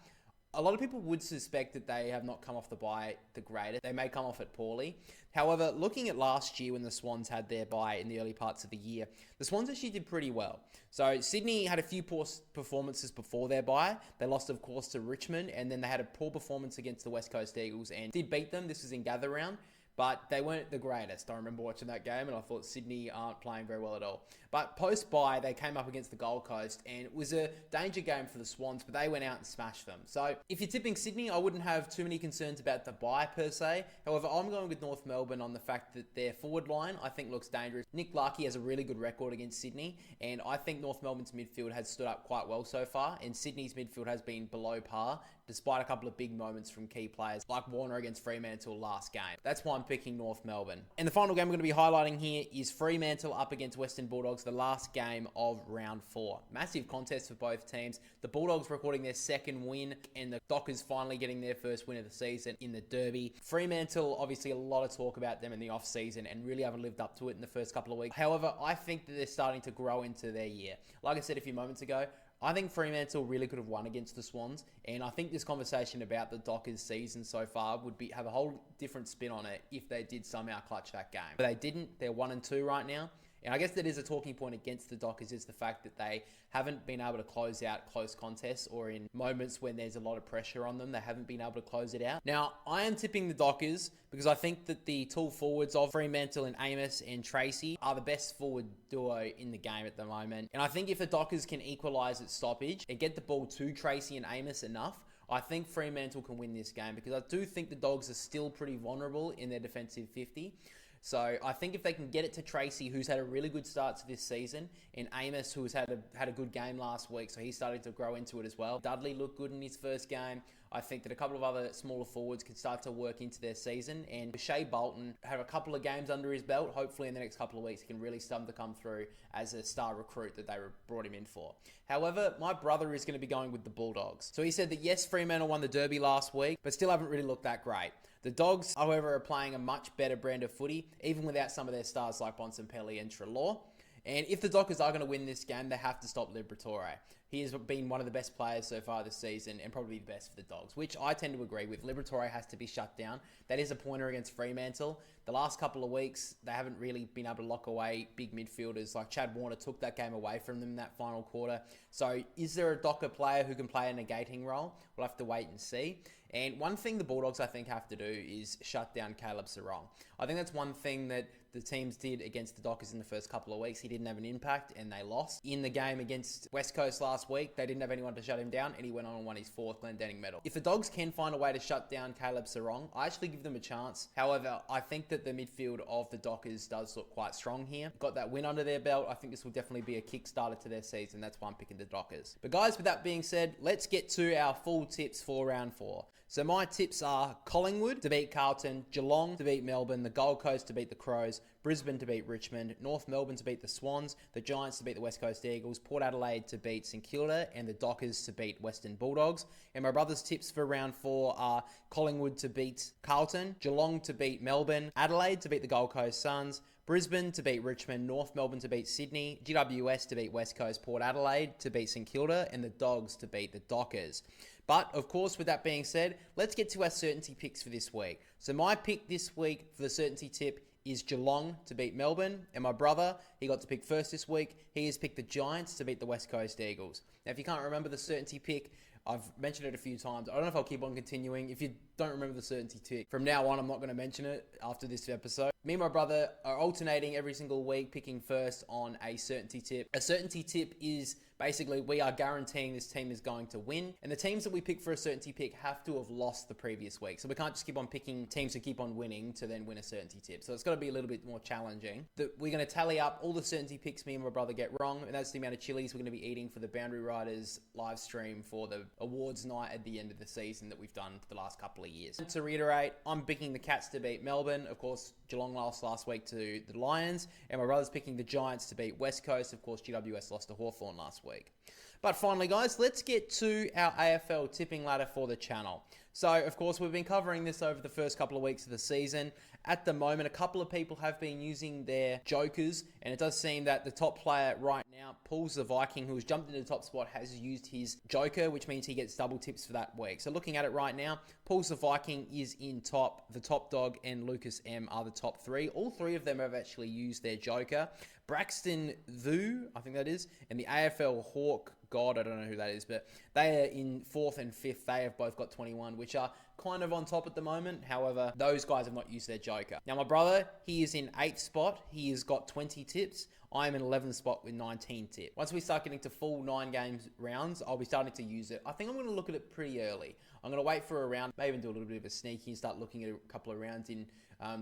a lot of people would suspect that they have not come off the bye the greatest. They may come off it poorly. However, looking at last year when the Swans had their bye in the early parts of the year, the Swans actually did pretty well. So Sydney had a few poor performances before their bye. They lost, of course, to Richmond, and then they had a poor performance against the West Coast Eagles and did beat them. This was in gather round. but they weren't the greatest. I remember watching that game and I thought Sydney aren't playing very well at all. But post-bye, they came up against the Gold Coast and it was a danger game for the Swans, but they went out and smashed them. So if you're tipping Sydney, I wouldn't have too many concerns about the bye per se. However, I'm going with North Melbourne on the fact that their forward line, I think, looks dangerous. Nick Larkey has a really good record against Sydney, and I think North Melbourne's midfield has stood up quite well so far, and Sydney's midfield has been below par, despite a couple of big moments from key players like Warner against Fremantle last game. That's why I'm picking North Melbourne. And the final game we're going to be highlighting here is Fremantle up against Western Bulldogs, the last game of round 4. Massive contest for both teams. The Bulldogs recording their second win, and the Dockers finally getting their first win of the season in the Derby. Fremantle, obviously a lot of talk about them in the off-season and really haven't lived up to it in the first couple of weeks. However, I think that they're starting to grow into their year. Like I said a few moments ago, I think Fremantle really could have won against the Swans, and I think this conversation about the Dockers season so far would have a whole different spin on it if they did somehow clutch that game. But they didn't. They're 1-2 right now. And I guess that is a talking point against the Dockers, is the fact that they haven't been able to close out close contests, or in moments when there's a lot of pressure on them, they haven't been able to close it out. Now, I am tipping the Dockers because I think that the tall forwards of Fremantle and Amos and Tracy are the best forward duo in the game at the moment. And I think if the Dockers can equalise at stoppage and get the ball to Tracy and Amos enough, I think Fremantle can win this game, because I do think the Dogs are still pretty vulnerable in their defensive 50. So I think if they can get it to Tracy, who's had a really good start to this season, and Amos, who's had a good game last week, so he's starting to grow into it as well. Dudley looked good in his first game. I think that a couple of other smaller forwards can start to work into their season, and Shea Bolton have a couple of games under his belt. Hopefully in the next couple of weeks he can really start to come through as a star recruit that they brought him in for. However, my brother is going to be going with the Bulldogs. So he said that yes, Fremantle won the Derby last week, but still haven't really looked that great. The Dogs, however, are playing a much better brand of footy, even without some of their stars like Bontempelli and Treloar. And if the Dockers are going to win this game, they have to stop Liberatore. He has been one of the best players so far this season, and probably the best for the Dogs, which I tend to agree with. Liberatore has to be shut down. That is a pointer against Fremantle. The last couple of weeks, they haven't really been able to lock away big midfielders. Like Chad Warner took that game away from them in that final quarter. So is there a Docker player who can play a negating role? We'll have to wait and see. And one thing the Bulldogs, I think, have to do is shut down Caleb Sarong. I think that's one thing that the teams did against the Dockers in the first couple of weeks. He didn't have an impact and they lost. In the game against West Coast last week, they didn't have anyone to shut him down, and he went on and won his 4th Glendenning medal. If the Dogs can find a way to shut down Caleb Sarong, I actually give them a chance. However, I think that the midfield of the Dockers does look quite strong here. Got that win under their belt. I think this will definitely be a kickstarter to their season. That's why I'm picking the Dockers. But guys, with that being said, let's get to our full tips for round 4. So my tips are Collingwood to beat Carlton, Geelong to beat Melbourne, the Gold Coast to beat the Crows, Brisbane to beat Richmond, North Melbourne to beat the Swans, the Giants to beat the West Coast Eagles, Port Adelaide to beat St Kilda, and the Dockers to beat Western Bulldogs. And my brother's tips for round 4 are Collingwood to beat Carlton, Geelong to beat Melbourne, Adelaide to beat the Gold Coast Suns, Brisbane to beat Richmond, North Melbourne to beat Sydney, GWS to beat West Coast, Port Adelaide to beat St Kilda, and the Dogs to beat the Dockers. But, of course, with that being said, let's get to our certainty picks for this week. So my pick this week for the certainty tip is Geelong to beat Melbourne, and my brother, he got to pick first this week. He has picked the Giants to beat the West Coast Eagles. Now, if you can't remember the certainty pick, I've mentioned it a few times. I don't know if I'll keep on continuing. If you don't remember the certainty tip, from now on, I'm not going to mention it after this episode. Me and my brother are alternating every single week, picking first on a certainty tip. A certainty tip is basically we are guaranteeing this team is going to win, and the teams that we pick for a certainty pick have to have lost the previous week. So we can't just keep on picking teams who keep on winning to then win a certainty tip. So it's got to be a little bit more challenging. We're going to tally up all the certainty picks me and my brother get wrong, and that's the amount of chilies we're going to be eating for the Boundary Riders live stream for the awards night at the end of the season that we've done for the last couple of years. To reiterate, I'm picking the Cats to beat Melbourne. Of course, Geelong lost last week to the Lions, and my brother's picking the Giants to beat West Coast. Of course, GWS lost to Hawthorn last week. But finally, guys, let's get to our AFL tipping ladder for the channel. So, of course, we've been covering this over the first couple of weeks of the season. At the moment, a couple of people have been using their jokers, and it does seem that the top player right now, Paul's the Viking, who has jumped into the top spot, has used his joker, which means he gets double tips for that week. So looking at it right now, Paul's the Viking is in top. The top dog and Lucas M are the top 3. All 3 of them have actually used their joker. Braxton Vu, I think that is, and the AFL Hawk God, I don't know who that is, but they are in 4th and 5th. They have both got 21, which are kind of on top at the moment. However, those guys have not used their joker. Now, my brother, he is in 8th spot. He has got 20 tips. I am in 11th spot with 19 tips. Once we start getting to full 9 games rounds, I'll be starting to use it. I think I'm going to look at it pretty early. I'm going to wait for a round, maybe even do a little bit of a sneaky and start looking at a couple of rounds in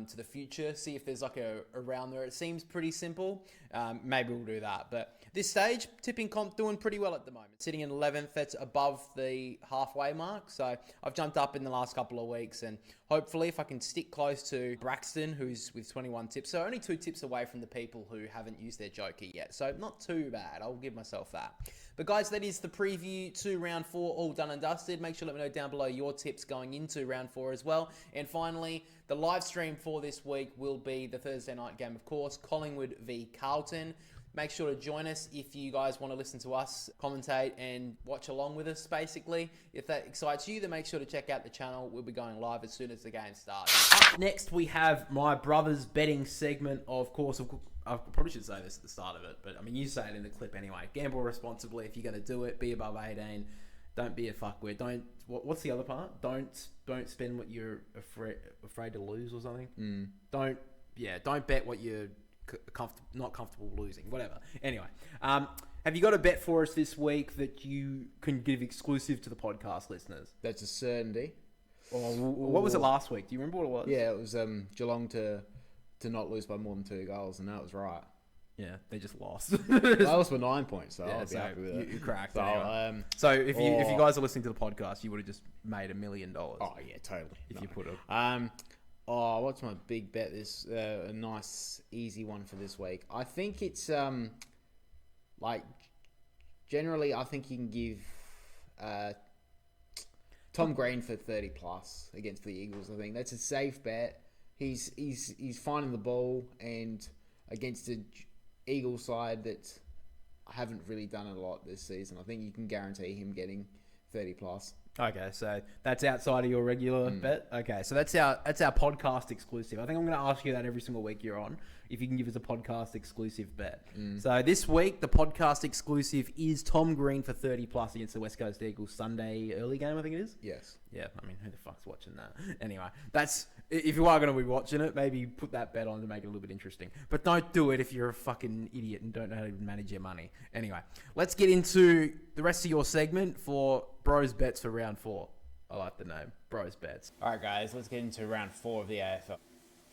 to the future, see if there's like a round there. It seems pretty simple. Maybe we'll do that. But this stage, tipping comp doing pretty well at the moment. Sitting in 11th, that's above the halfway mark. So I've jumped up in the last couple of weeks, and hopefully if I can stick close to Braxton, who's with 21 tips, so only 2 tips away from the people who haven't used their joker yet. So not too bad. I'll give myself that. But guys, that is the preview to round 4, all done and dusted. Make sure to let me know down below your tips going into round 4 as well. And finally, the live stream for this week will be the Thursday night game, of course, Collingwood v Carlton. Make sure to join us if you guys want to listen to us commentate and watch along with us, basically. If that excites you, then make sure to check out the channel. We'll be going live as soon as the game starts. Up next, we have my brother's betting segment, of course. I probably should say this at the start of it, but I mean, you say it in the clip anyway. Gamble responsibly. If you're going to do it, be above 18. Don't be a fuckwit. Don't. What's the other part? Don't spend what you're afraid to lose or something. Don't bet what you're not comfortable losing. Whatever. Anyway, have you got a bet for us this week that you can give exclusive to the podcast listeners? That's a certainty. What was it last week? Do you remember what it was? Yeah, it was Geelong to not lose by more than 2 goals, and that was right. Yeah, they just lost. They lost by 9 points, so yeah, I'll be happy with it. You cracked. So, anyway. So if you guys are listening to the podcast, you would have just made $1 million. Oh yeah, totally. If you put it. What's my big bet? This a nice easy one for this week. I think it's generally I think you can give Tom Green for 30 plus against the Eagles. I think that's a safe bet. He's finding the ball, and against the Eagles side that haven't really done a lot this season, I think you can guarantee him getting 30 plus. Okay, so that's outside of your regular bet. Okay, so that's our podcast exclusive. I think I'm going to ask you that every single week you're on, if you can give us a podcast exclusive bet. So this week the podcast exclusive is Tom Green for 30 plus against the West Coast Eagles Sunday early game, I think it is. Yes. Yeah, I mean, who the fuck's watching that? Anyway, that's if you are going to be watching it, maybe put that bet on to make it a little bit interesting. But don't do it if you're a fucking idiot and don't know how to manage your money. Anyway, let's get into the rest of your segment for Bros Bets for round 4. I like the name, Bros Bets. All right, guys, let's get into round 4 of the AFL.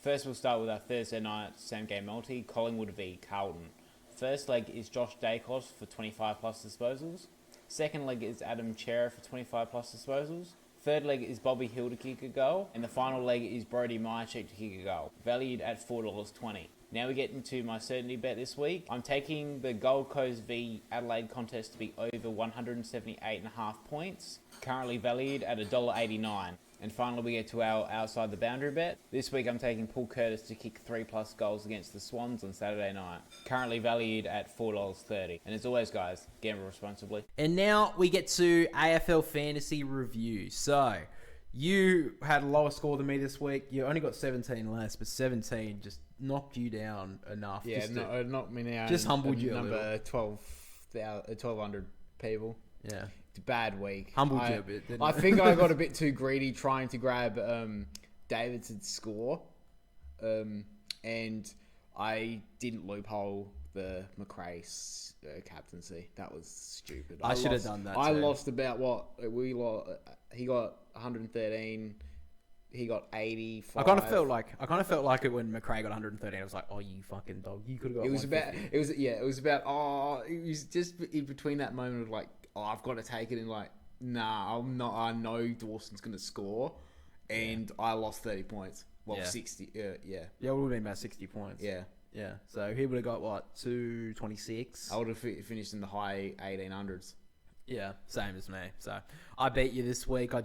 First, we'll start with our Thursday night same game multi, Collingwood v Carlton. First leg is Josh Dacos for 25 plus disposals. Second leg is Adam Chera for 25 plus disposals. Third leg is Bobby Hill to kick a goal. And the final leg is Brody Myercheck to kick a goal, valued at $4.20. Now we get into my certainty bet this week. I'm taking the Gold Coast v Adelaide contest to be over 178.5 points, currently valued at $1.89. And finally, we get to our outside the boundary bet. This week, I'm taking Paul Curtis to kick 3 plus goals against the Swans on Saturday night, currently valued at $4.30. And as always, guys, gamble responsibly. And now we get to AFL Fantasy Review. So, you had a lower score than me this week. You only got 17 less, but 17 just knocked you down enough. Yeah, it knocked me down. Just humbled you a number 1,200 people. Yeah. It's a bad week. Humbled you a bit, didn't I it? think I got a bit too greedy trying to grab Davidson's score. And I didn't loophole the McRae's captaincy. That was stupid. I should have done that I too. lost about what? He got 113. He got 85. I kind of felt like it when McRae got 113. I was like, "Oh, you fucking dog! You could have got." It was just in between that moment of like, "Oh, I've got to take it," and like, "Nah, I'm not. I know Dawson's going to score," and I lost 30 points. Well, Yeah. 60. Yeah. Yeah, it would have been about 60 points. Yeah. Yeah. So he would have got what, 226? I would have finished in the high 1800s. Yeah, same as me. So I beat you this week. I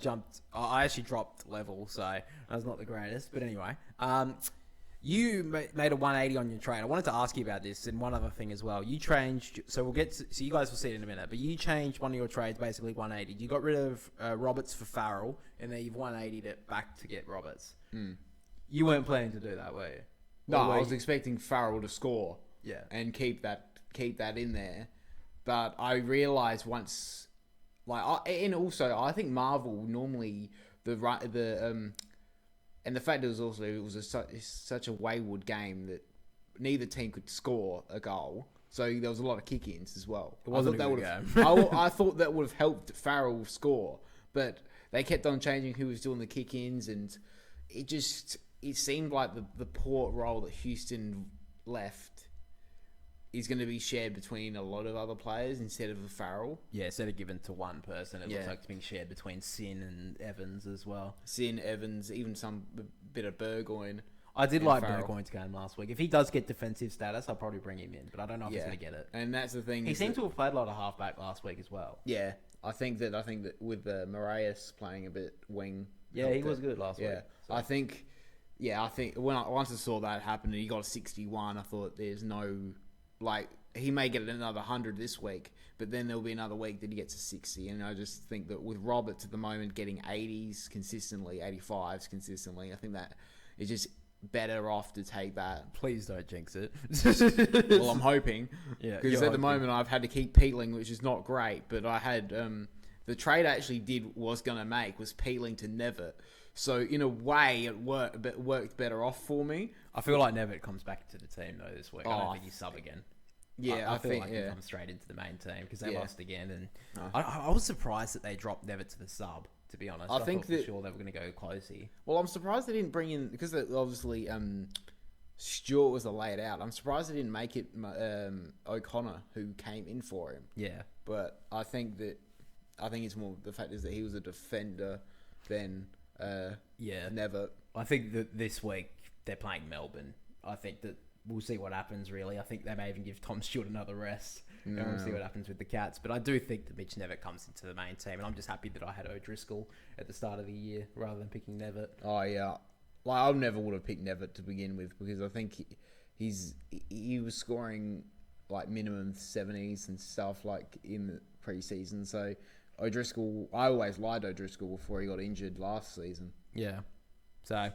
actually dropped level, so that's not the greatest. But anyway, you made a 180 on your trade. I wanted to ask you about this and one other thing as well. You changed, so you guys will see it in a minute. But you changed one of your trades, basically 180. You got rid of Roberts for Farrell, and then you've 180'd it back to get Roberts. You weren't planning to do that, were you? No, I was expecting Farrell to score. Yeah. and keep that in there. But I realized once, and also I think Marvel normally and the fact it was such a wayward game that neither team could score a goal. So there was a lot of kick-ins as well. It wasn't a good game. I thought that would have helped Farrell score, but they kept on changing who was doing the kick-ins, and it seemed like the poor role that Houston left is going to be shared between a lot of other players instead of Farrell. Yeah, instead of given to one person, it looks like it's being shared between Sin and Evans as well. Sin, Evans, even some bit of Burgoyne. I did like Burgoyne's game last week. If he does get defensive status, I'll probably bring him in, but I don't know if he's going to get it. And that's the thing. He seemed to have played a lot of halfback last week as well. Yeah, I think that with Moraes playing a bit wing. Yeah, he was good last week. So. I think once I saw that happen and he got a 61, I thought there's no, he may get another 100 this week, but then there'll be another week that he gets a 60. And I just think that with Roberts at the moment getting 80s consistently, 85s consistently, I think that is just better off to take that. Please don't jinx it. Well, I'm hoping. Yeah, because at the moment I've had to keep Peeling, which is not great. But I had the trade I actually was going to make was Peeling to Nevitt. So in a way, it worked better off for me. I feel like Nevitt comes back to the team though this week. I don't think he's sub again. Yeah, I feel like he comes straight into the main team because they lost again, and I was surprised that they dropped Nevitt to the sub. To be honest, I think thought for sure they were going to go closey. Well, I'm surprised they didn't bring in, because obviously Stewart was a laid out. I'm surprised they didn't make it O'Connor who came in for him. Yeah, but I think it's more the fact is that he was a defender than Nevitt. I think that this week they're playing Melbourne. I think that we'll see what happens, really. I think they may even give Tom Stewart another rest. No. We'll see what happens with the Cats. But I do think that Mitch Nevitt comes into the main team, and I'm just happy that I had O'Driscoll at the start of the year rather than picking Nevitt. Oh, yeah. I never would have picked Nevitt to begin with, because I think he was scoring minimum 70s and stuff in the pre-season. So O'Driscoll, I always liked O'Driscoll before he got injured last season. Yeah. So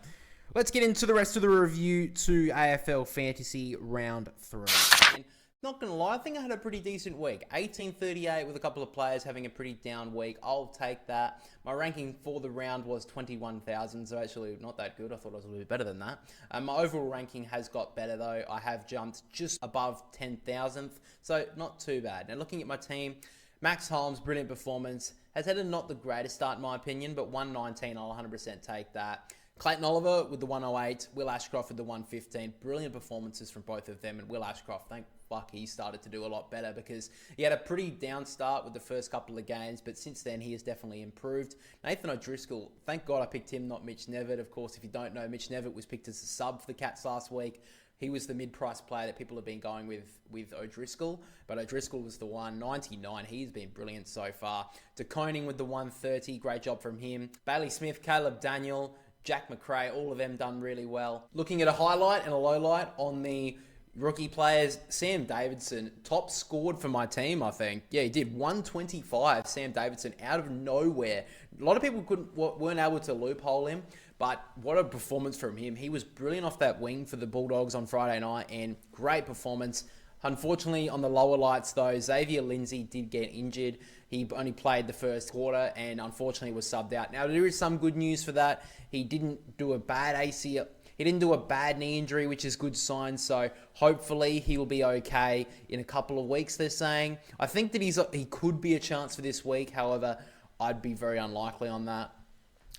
let's get into the rest of the review to AFL Fantasy Round 3. Not going to lie, I think I had a pretty decent week. 1838 with a couple of players having a pretty down week. I'll take that. My ranking for the round was 21,000, so actually not that good. I thought I was a little bit better than that. My overall ranking has got better, though. I have jumped just above 10,000th, so not too bad. Now, looking at my team, Max Holmes, brilliant performance. Has had not the greatest start, in my opinion, but 119, I'll 100% take that. Clayton Oliver with the 108, Will Ashcroft with the 115. Brilliant performances from both of them. And Will Ashcroft, thank fuck he started to do a lot better, because he had a pretty down start with the first couple of games, but since then he has definitely improved. Nathan O'Driscoll, thank God I picked him, not Mitch Nevitt. Of course, if you don't know, Mitch Nevitt was picked as a sub for the Cats last week. He was the mid-price player that people have been going with O'Driscoll, but O'Driscoll was the 199. He's been brilliant so far. De Koning with the 130, great job from him. Bailey Smith, Caleb Daniel, Jack McRae, all of them done really well. Looking at a highlight and a low light on the rookie players, Sam Davidson, top scored for my team, I think. Yeah, he did 125, Sam Davidson, out of nowhere. A lot of people weren't able to loophole him, but what a performance from him. He was brilliant off that wing for the Bulldogs on Friday night, and great performance. Unfortunately, on the lower lights, though, Xavier Lindsay did get injured. He only played the first quarter and unfortunately was subbed out. Now, there is some good news for that. He didn't do a bad ACL. He didn't do a bad knee injury, which is good sign. So hopefully he will be okay in a couple of weeks, they're saying. I think that he could be a chance for this week. However, I'd be very unlikely on that.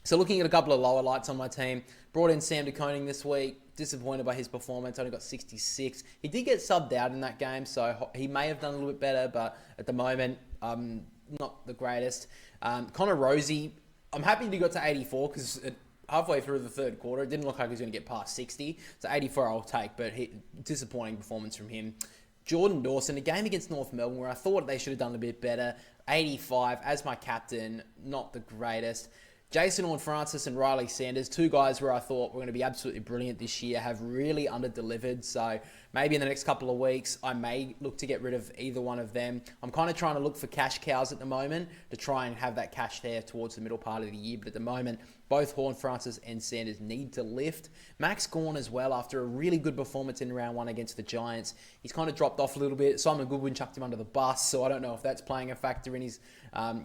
So looking at a couple of lower lights on my team, brought in Sam De Koning this week. Disappointed by his performance, only got 66. He did get subbed out in that game, so he may have done a little bit better, but at the moment, not the greatest. Connor Rosie, I'm happy that he got to 84, because halfway through the third quarter, it didn't look like he was going to get past 60. So 84 I'll take, but disappointing performance from him. Jordan Dawson, a game against North Melbourne where I thought they should have done a bit better. 85 as my captain, not the greatest. Jason Horne-Francis and Riley Sanders, two guys where I thought were going to be absolutely brilliant this year, have really under-delivered. So maybe in the next couple of weeks, I may look to get rid of either one of them. I'm kind of trying to look for cash cows at the moment to try and have that cash there towards the middle part of the year. But at the moment, both Horne-Francis and Sanders need to lift. Max Gawn as well, after a really good performance in round one against the Giants, he's kind of dropped off a little bit. Simon Goodwin chucked him under the bus, so I don't know if that's playing a factor in his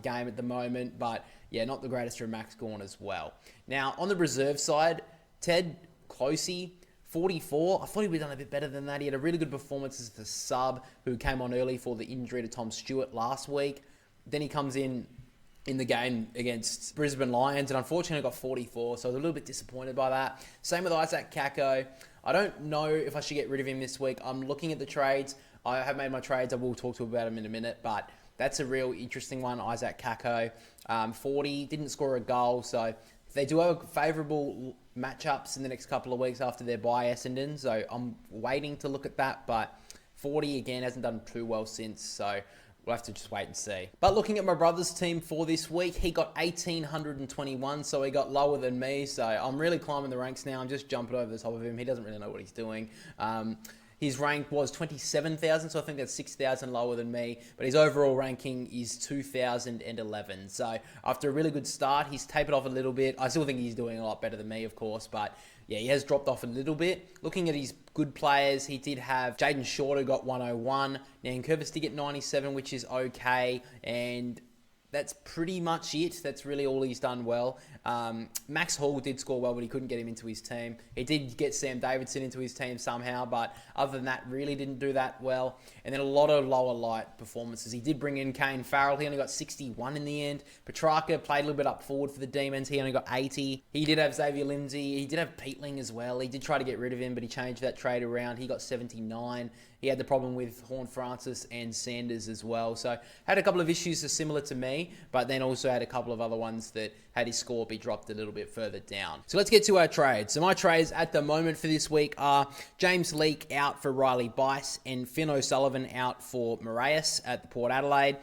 game at the moment. But yeah, not the greatest from Max Gawn as well. Now, on the reserve side, Ted Closey, 44. I thought he would have done a bit better than that. He had a really good performance as the sub who came on early for the injury to Tom Stewart last week. Then he comes in the game against Brisbane Lions and unfortunately got 44, so I was a little bit disappointed by that. Same with Isaac Kako. I don't know if I should get rid of him this week. I'm looking at the trades. I have made my trades. I will talk to you about them in a minute, but that's a real interesting one, Isaac Kako. 40, didn't score a goal, so they do have favourable matchups in the next couple of weeks after their bye, Essendon, so I'm waiting to look at that, but 40, again, hasn't done too well since, so we'll have to just wait and see. But looking at my brother's team for this week, he got 1,821, so he got lower than me, so I'm really climbing the ranks now. I'm just jumping over the top of him. He doesn't really know what he's doing. His rank was 27,000, so I think that's 6,000 lower than me. But his overall ranking is 2,011. So after a really good start, he's tapered off a little bit. I still think he's doing a lot better than me, of course. But yeah, he has dropped off a little bit. Looking at his good players, he did have Jaden Short, who got 101. Nankervis did get 97, which is okay. And that's pretty much it. That's really all he's done well. Max Hall did score well, but he couldn't get him into his team. He did get Sam Davidson into his team somehow, but other than that, really didn't do that well. And then a lot of lower light performances. He did bring in Kane Farrell. He only got 61 in the end. Petrarca played a little bit up forward for the Demons. He only got 80. He did have Xavier Lindsay. He did have Peatling as well. He did try to get rid of him, but he changed that trade around. He got 79. He had the problem with Horne-Francis and Sanders as well. So had a couple of issues that are similar to me, but then also had a couple of other ones that had his score be dropped a little bit further down. So let's get to our trades. So my trades at the moment for this week are James Leake out for Riley Bice and Finn O'Sullivan out for Moraes at the Port Adelaide.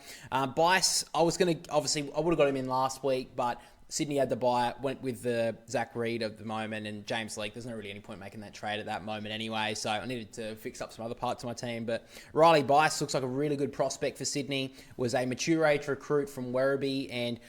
Bice, I would have got him in last week, but Sydney had the buy, went with the Zach Reid of the moment and James Leake. There's not really any point making that trade at that moment anyway, so I needed to fix up some other parts of my team. But Riley Bice looks like a really good prospect for Sydney, was a mature age recruit from Werribee and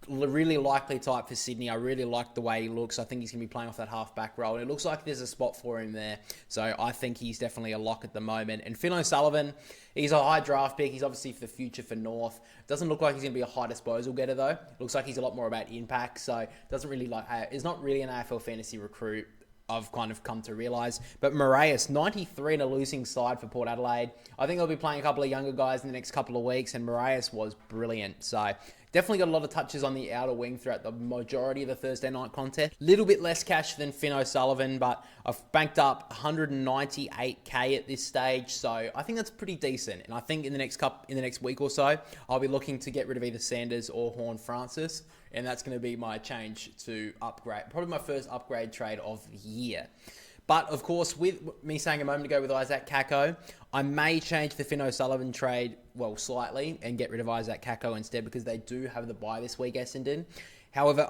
really likely type for Sydney. I really like the way he looks. I think he's going to be playing off that half-back role. And it looks like there's a spot for him there. So I think he's definitely a lock at the moment. And Finn O'Sullivan, he's a high draft pick. He's obviously for the future for North. Doesn't look like he's going to be a high disposal getter, though. Looks like he's a lot more about impact. So doesn't really it's not really an AFL fantasy recruit, I've kind of come to realise. But Moraes, 93 in a losing side for Port Adelaide. I think they'll be playing a couple of younger guys in the next couple of weeks, and Moraes was brilliant. So definitely got a lot of touches on the outer wing throughout the majority of the Thursday night contest. Little bit less cash than Finn O'Sullivan, but I've banked up 198k at this stage, so I think that's pretty decent. And I think in the next week or so, I'll be looking to get rid of either Sanders or Horne-Francis, and that's going to be my change to upgrade. Probably my first upgrade trade of the year. But, of course, with me saying a moment ago with Isaac Kako, I may change the Finn O'Sullivan trade, slightly, and get rid of Isaac Kako instead because they do have the bye this week, Essendon. However,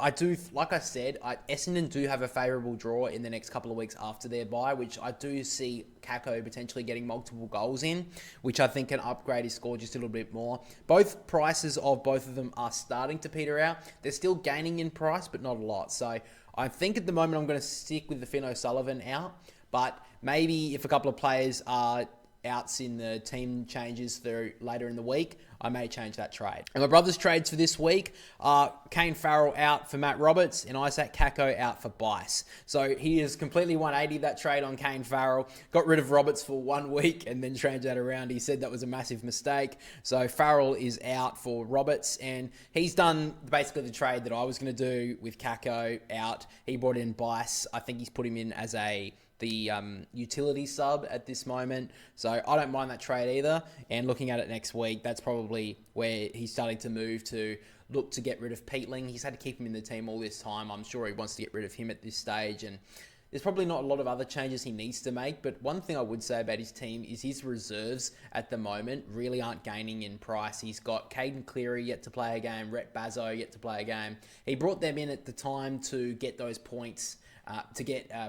like I said, Essendon do have a favourable draw in the next couple of weeks after their bye, which I do see Kako potentially getting multiple goals in, which I think can upgrade his score just a little bit more. Both prices of both of them are starting to peter out. They're still gaining in price, but not a lot. So I think at the moment I'm going to stick with the Finn O'Sullivan out, but maybe if a couple of players are outs in the team changes through later in the week, I may change that trade. And my brother's trades for this week are Kane Farrell out for Matt Roberts and Isaac Kako out for Bice. So he is completely 180 that trade on Kane Farrell. Got rid of Roberts for 1 week and then changed that around. He said that was a massive mistake. So Farrell is out for Roberts, and he's done basically the trade that I was going to do with Kako out. He brought in Bice. I think he's put him in as the utility sub at this moment. So I don't mind that trade either. And looking at it next week, that's probably where he's starting to move to look to get rid of Peatling. He's had to keep him in the team all this time. I'm sure he wants to get rid of him at this stage. And there's probably not a lot of other changes he needs to make. But one thing I would say about his team is his reserves at the moment really aren't gaining in price. He's got Caden Cleary yet to play a game, Rhett Bazzo yet to play a game. He brought them in at the time to get those points,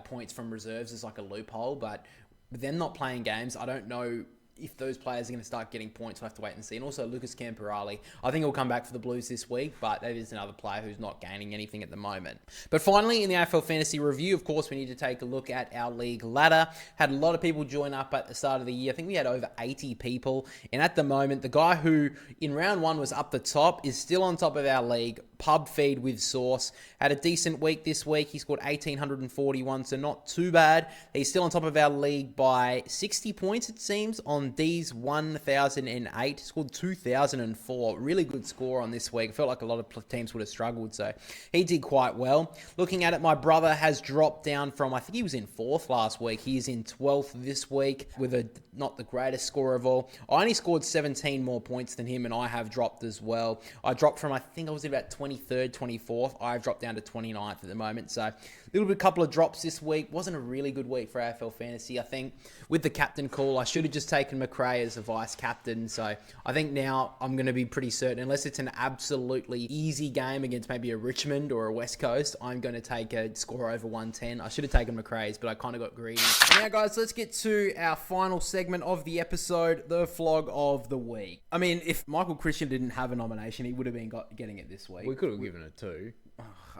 points from reserves is like a loophole, but with them not playing games, I don't know if those players are going to start getting points. We'll have to wait and see. And also Lucas Camporale, I think he'll come back for the Blues this week, but that is another player who's not gaining anything at the moment. But finally, in the AFL Fantasy Review, of course, we need to take a look at our league ladder. Had a lot of people join up at the start of the year. I think we had over 80 people. And at the moment, the guy who in round one was up the top is still on top of our league. Pub Feed with Sauce had a decent week this week. He scored 1,841, so not too bad. He's still on top of our league by 60 points, it seems, on D's 1,008. Scored 2,004. Really good score on this week. I felt like a lot of teams would have struggled, so he did quite well. Looking at it, my brother has dropped down from, I think he was in 4th last week. He is in 12th this week with a not the greatest score of all. I only scored 17 more points than him, and I have dropped as well. I dropped from, I think I was about 23rd, 24th. I've dropped down to 29th at the moment. So a little bit, couple of drops this week. Wasn't a really good week for AFL Fantasy. I think with the captain call, I should have just taken McRae as a vice captain. So I think now I'm going to be pretty certain, unless it's an absolutely easy game against maybe a Richmond or a West Coast, I'm going to take a score over 110. I should have taken McRae's, but I kind of got greedy. Now, guys, let's get to our final segment of the episode, the Flog of the Week. I mean, if Michael Christian didn't have a nomination, he would have been getting it this week. We could have given it 2.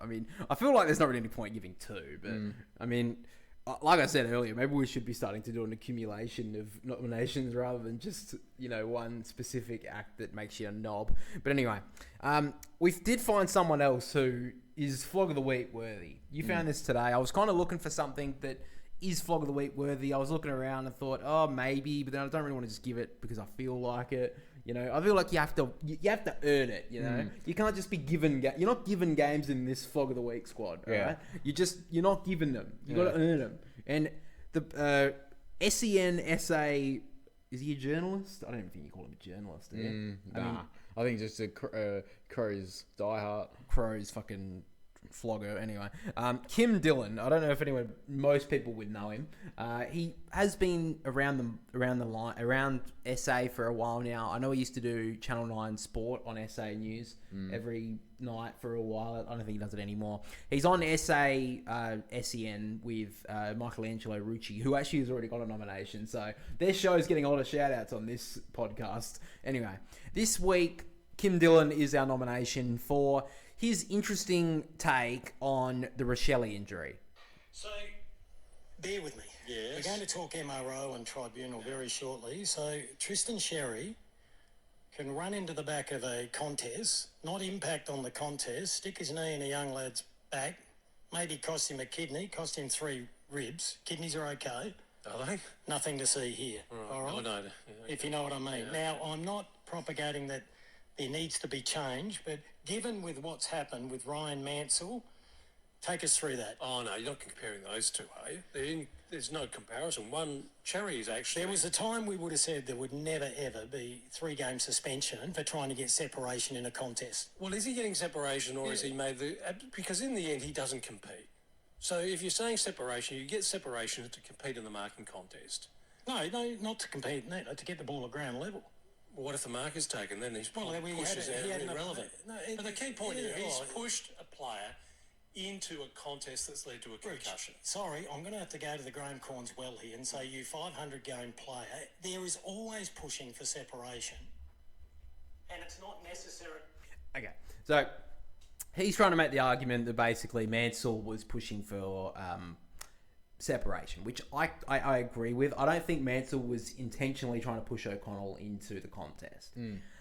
I mean, I feel like there's not really any point giving 2, but I mean, like I said earlier, maybe we should be starting to do an accumulation of nominations rather than just, one specific act that makes you a knob. But anyway, we did find someone else who is Flog of the Week worthy. You found this today. I was kind of looking for something that is Flog of the Week worthy. I was looking around and thought, oh, maybe, but then I don't really want to just give it because I feel like it. I feel like you have to earn it. You can't just be given. You're not given games in this Flog of the Week squad. Right? You're not given them. You got to earn them. And the SEN-SA, is he a journalist? I don't even think you call him a journalist. Do you? I think just a Crows diehard. Crows fucking flogger. Anyway, Kim Dillon. I don't know if most people would know him. He has been around SA for a while now. I know he used to do Channel 9 Sport on SA News every night for a while. I don't think he does it anymore. He's on SEN with Michelangelo Rucci, who actually has already got a nomination. So their show's getting a lot of shout outs on this podcast. Anyway, this week, Kim Dillon is our nomination for his interesting take on the Rochelle injury. So, bear with me. Yes. We're going to talk MRO and tribunal very shortly. So, Tristan Sherry can run into the back of a contest, not impact on the contest, stick his knee in a young lad's back, maybe cost him a kidney, cost him 3 ribs. Kidneys are okay. Are they? Nothing to see here. All right? No. If you know what I mean. Yeah. Now, I'm not propagating that there needs to be change, but given with what's happened with Ryan Mansell, take us through that. Oh, no, you're not comparing those two, are you? There's no comparison. One, Cherry is actually... There was a time we would have said there would never, ever be 3-game suspension for trying to get separation in a contest. Well, is he getting separation or is he made the... Because in the end, he doesn't compete. So if you're saying separation, you get separation to compete in the marking contest. No, not to compete in that, to get the ball at ground level. Well, what if the mark is taken? Then he's pushes out irrelevant. But the key point here, he's pushed a player into a contest that's led to a concussion. Sorry, I'm going to have to go to the Graham Corns well here and say you 500-game player, there is always pushing for separation. And it's not necessary. Okay, so he's trying to make the argument that basically Mansell was pushing for separation, which I agree with. I don't think Mansell was intentionally trying to push O'Connell into the contest.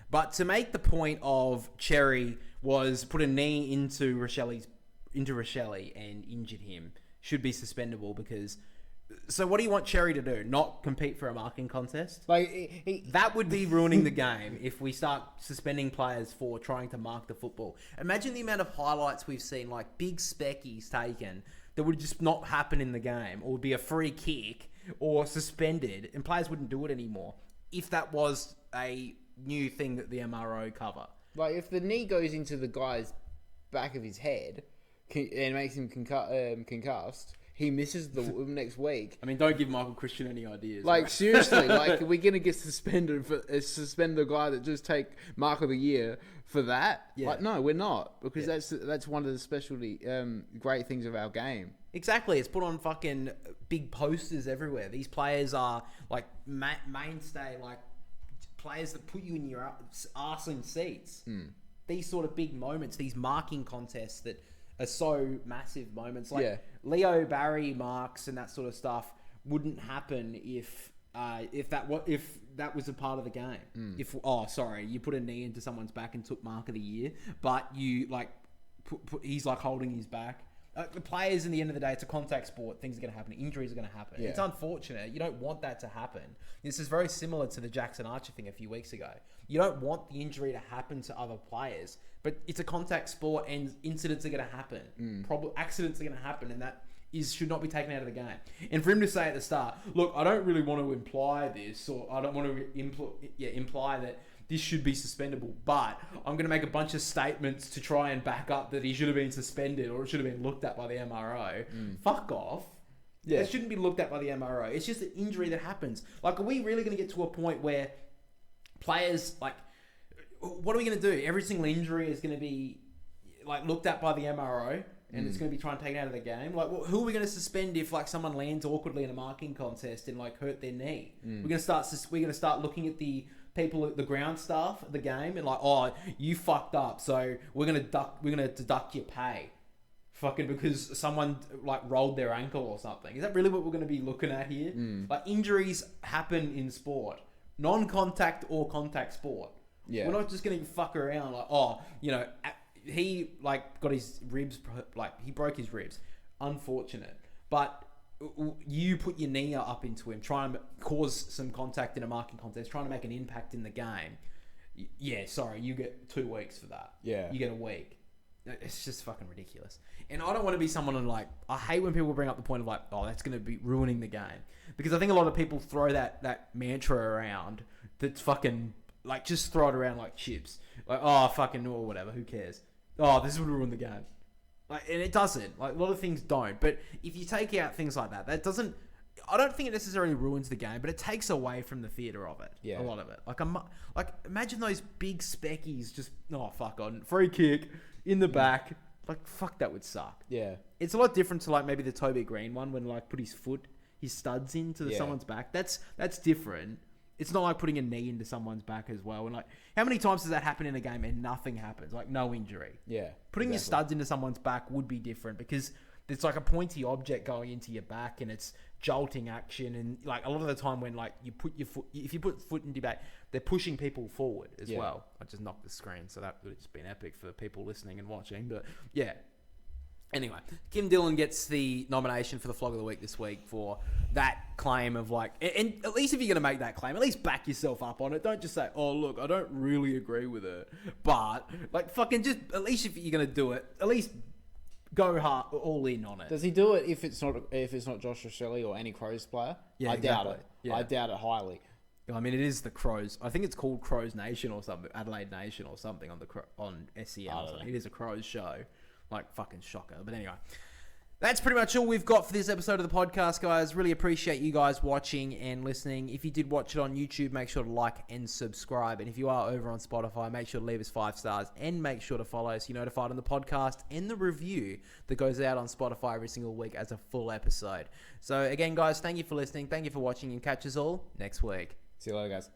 But to make the point of Cherry was put a knee into Rochelle and injured him, should be suspendable because... So what do you want Cherry to do? Not compete for a marking contest? That would be ruining the game if we start suspending players for trying to mark the football. Imagine the amount of highlights we've seen, like big speckies taken, that would just not happen in the game, or would be a free kick or suspended, and players wouldn't do it anymore if that was a new thing that the MRO cover. Like, if the knee goes into the guy's back of his head and makes him concussed, he misses the next week. I mean, don't give Michael Christian any ideas. Like, right? seriously, like, are we going to get suspended for suspend the guy that just take Mark of the Year for that? Yeah. Like, no, we're not, because that's one of the specialty great things of our game. Exactly. It's put on fucking big posters everywhere. These players are like mainstay, like players that put you in your arse in seats. These sort of big moments, these marking contests that are so massive moments, like Leo Barry marks and that sort of stuff wouldn't happen if that was a part of the game. If you put a knee into someone's back and took Mark of the Year, but you like he's like holding his back. The players, in the end of the day, it's a contact sport. Things are going to happen. Injuries are going to happen. Yeah. It's unfortunate. You don't want that to happen. This is very similar to the Jackson Archer thing a few weeks ago. You don't want the injury to happen to other players, but it's a contact sport and incidents are going to happen. Accidents are going to happen, and that should not be taken out of the game. And for him to say at the start, look, I don't really want to imply this, or I don't want to imply that this should be suspendable, but I'm going to make a bunch of statements to try and back up that he should have been suspended or it should have been looked at by the MRO. Fuck off. Yeah. It shouldn't be looked at by the MRO. It's just an injury that happens. Like, are we really going to get to a point where players, like, what are we going to do? Every single injury is going to be, like, looked at by the MRO and it's going to be trying to take it out of the game? Like, who are we going to suspend if, like, someone lands awkwardly in a marking contest and, like, hurt their knee? We're going to start looking at the people at the ground staff at the game and like, oh, you fucked up, so we're gonna deduct your pay, fucking because someone like rolled their ankle or something. Is that really what we're gonna be looking at here? Like, injuries happen in sport, non-contact or contact sport. We're not just gonna fuck around like, oh, you know, he like got his ribs, like he broke his ribs. Unfortunate, but you put your knee up into him, trying to cause some contact in a marking contest, trying to make an impact in the game. Yeah, sorry, you get 2 weeks for that. Yeah. You get a week. It's just fucking ridiculous. And I don't want to be someone and like, I hate when people bring up the point of like, oh, that's going to be ruining the game. Because I think a lot of people throw that mantra around that's fucking, like, just throw it around like chips. Like, oh, fucking, or whatever, who cares? Oh, this would ruin the game. Like, and it doesn't. Like, a lot of things don't. But if you take out things like that, that doesn't... I don't think it necessarily ruins the game, but it takes away from the theatre of it. Yeah. A lot of it. Like, imagine those big speckies just... Oh, fuck on. Free kick in the back. Like, fuck, that would suck. Yeah. It's a lot different to, like, maybe the Toby Green one when, like, put his studs into someone's back. That's different. It's not like putting a knee into someone's back as well. And like, how many times does that happen in a game and nothing happens? Like, no injury. Yeah. Putting your studs into someone's back would be different because it's like a pointy object going into your back and it's jolting action. And like a lot of the time when like you put your foot, if you put foot into your back, they're pushing people forward as well. I just knocked the screen, so that would have just been epic for people listening and watching. But yeah. Anyway, Kim Dillon gets the nomination for the Flog of the Week this week for that claim of like... And at least if you're going to make that claim, at least back yourself up on it. Don't just say, oh, look, I don't really agree with it. But, like, fucking just... At least if you're going to do it, at least go hard, all in on it. Does he do it if it's not Josh Rochelle or any Crows player? Yeah, I doubt it. Yeah. I doubt it highly. I mean, it is the Crows. I think it's called Crows Nation or something. Adelaide Nation or something on SEN or something. It is a Crows show. Like, fucking shocker. But anyway, that's pretty much all we've got for this episode of the podcast, guys. Really appreciate you guys watching and listening. If you did watch it on YouTube, make sure to like and subscribe. And if you are over on Spotify, make sure to leave us 5 stars and make sure to follow so you're notified on the podcast and the review that goes out on Spotify every single week as a full episode. So again, guys, thank you for listening. Thank you for watching and catch us all next week. See you later, guys.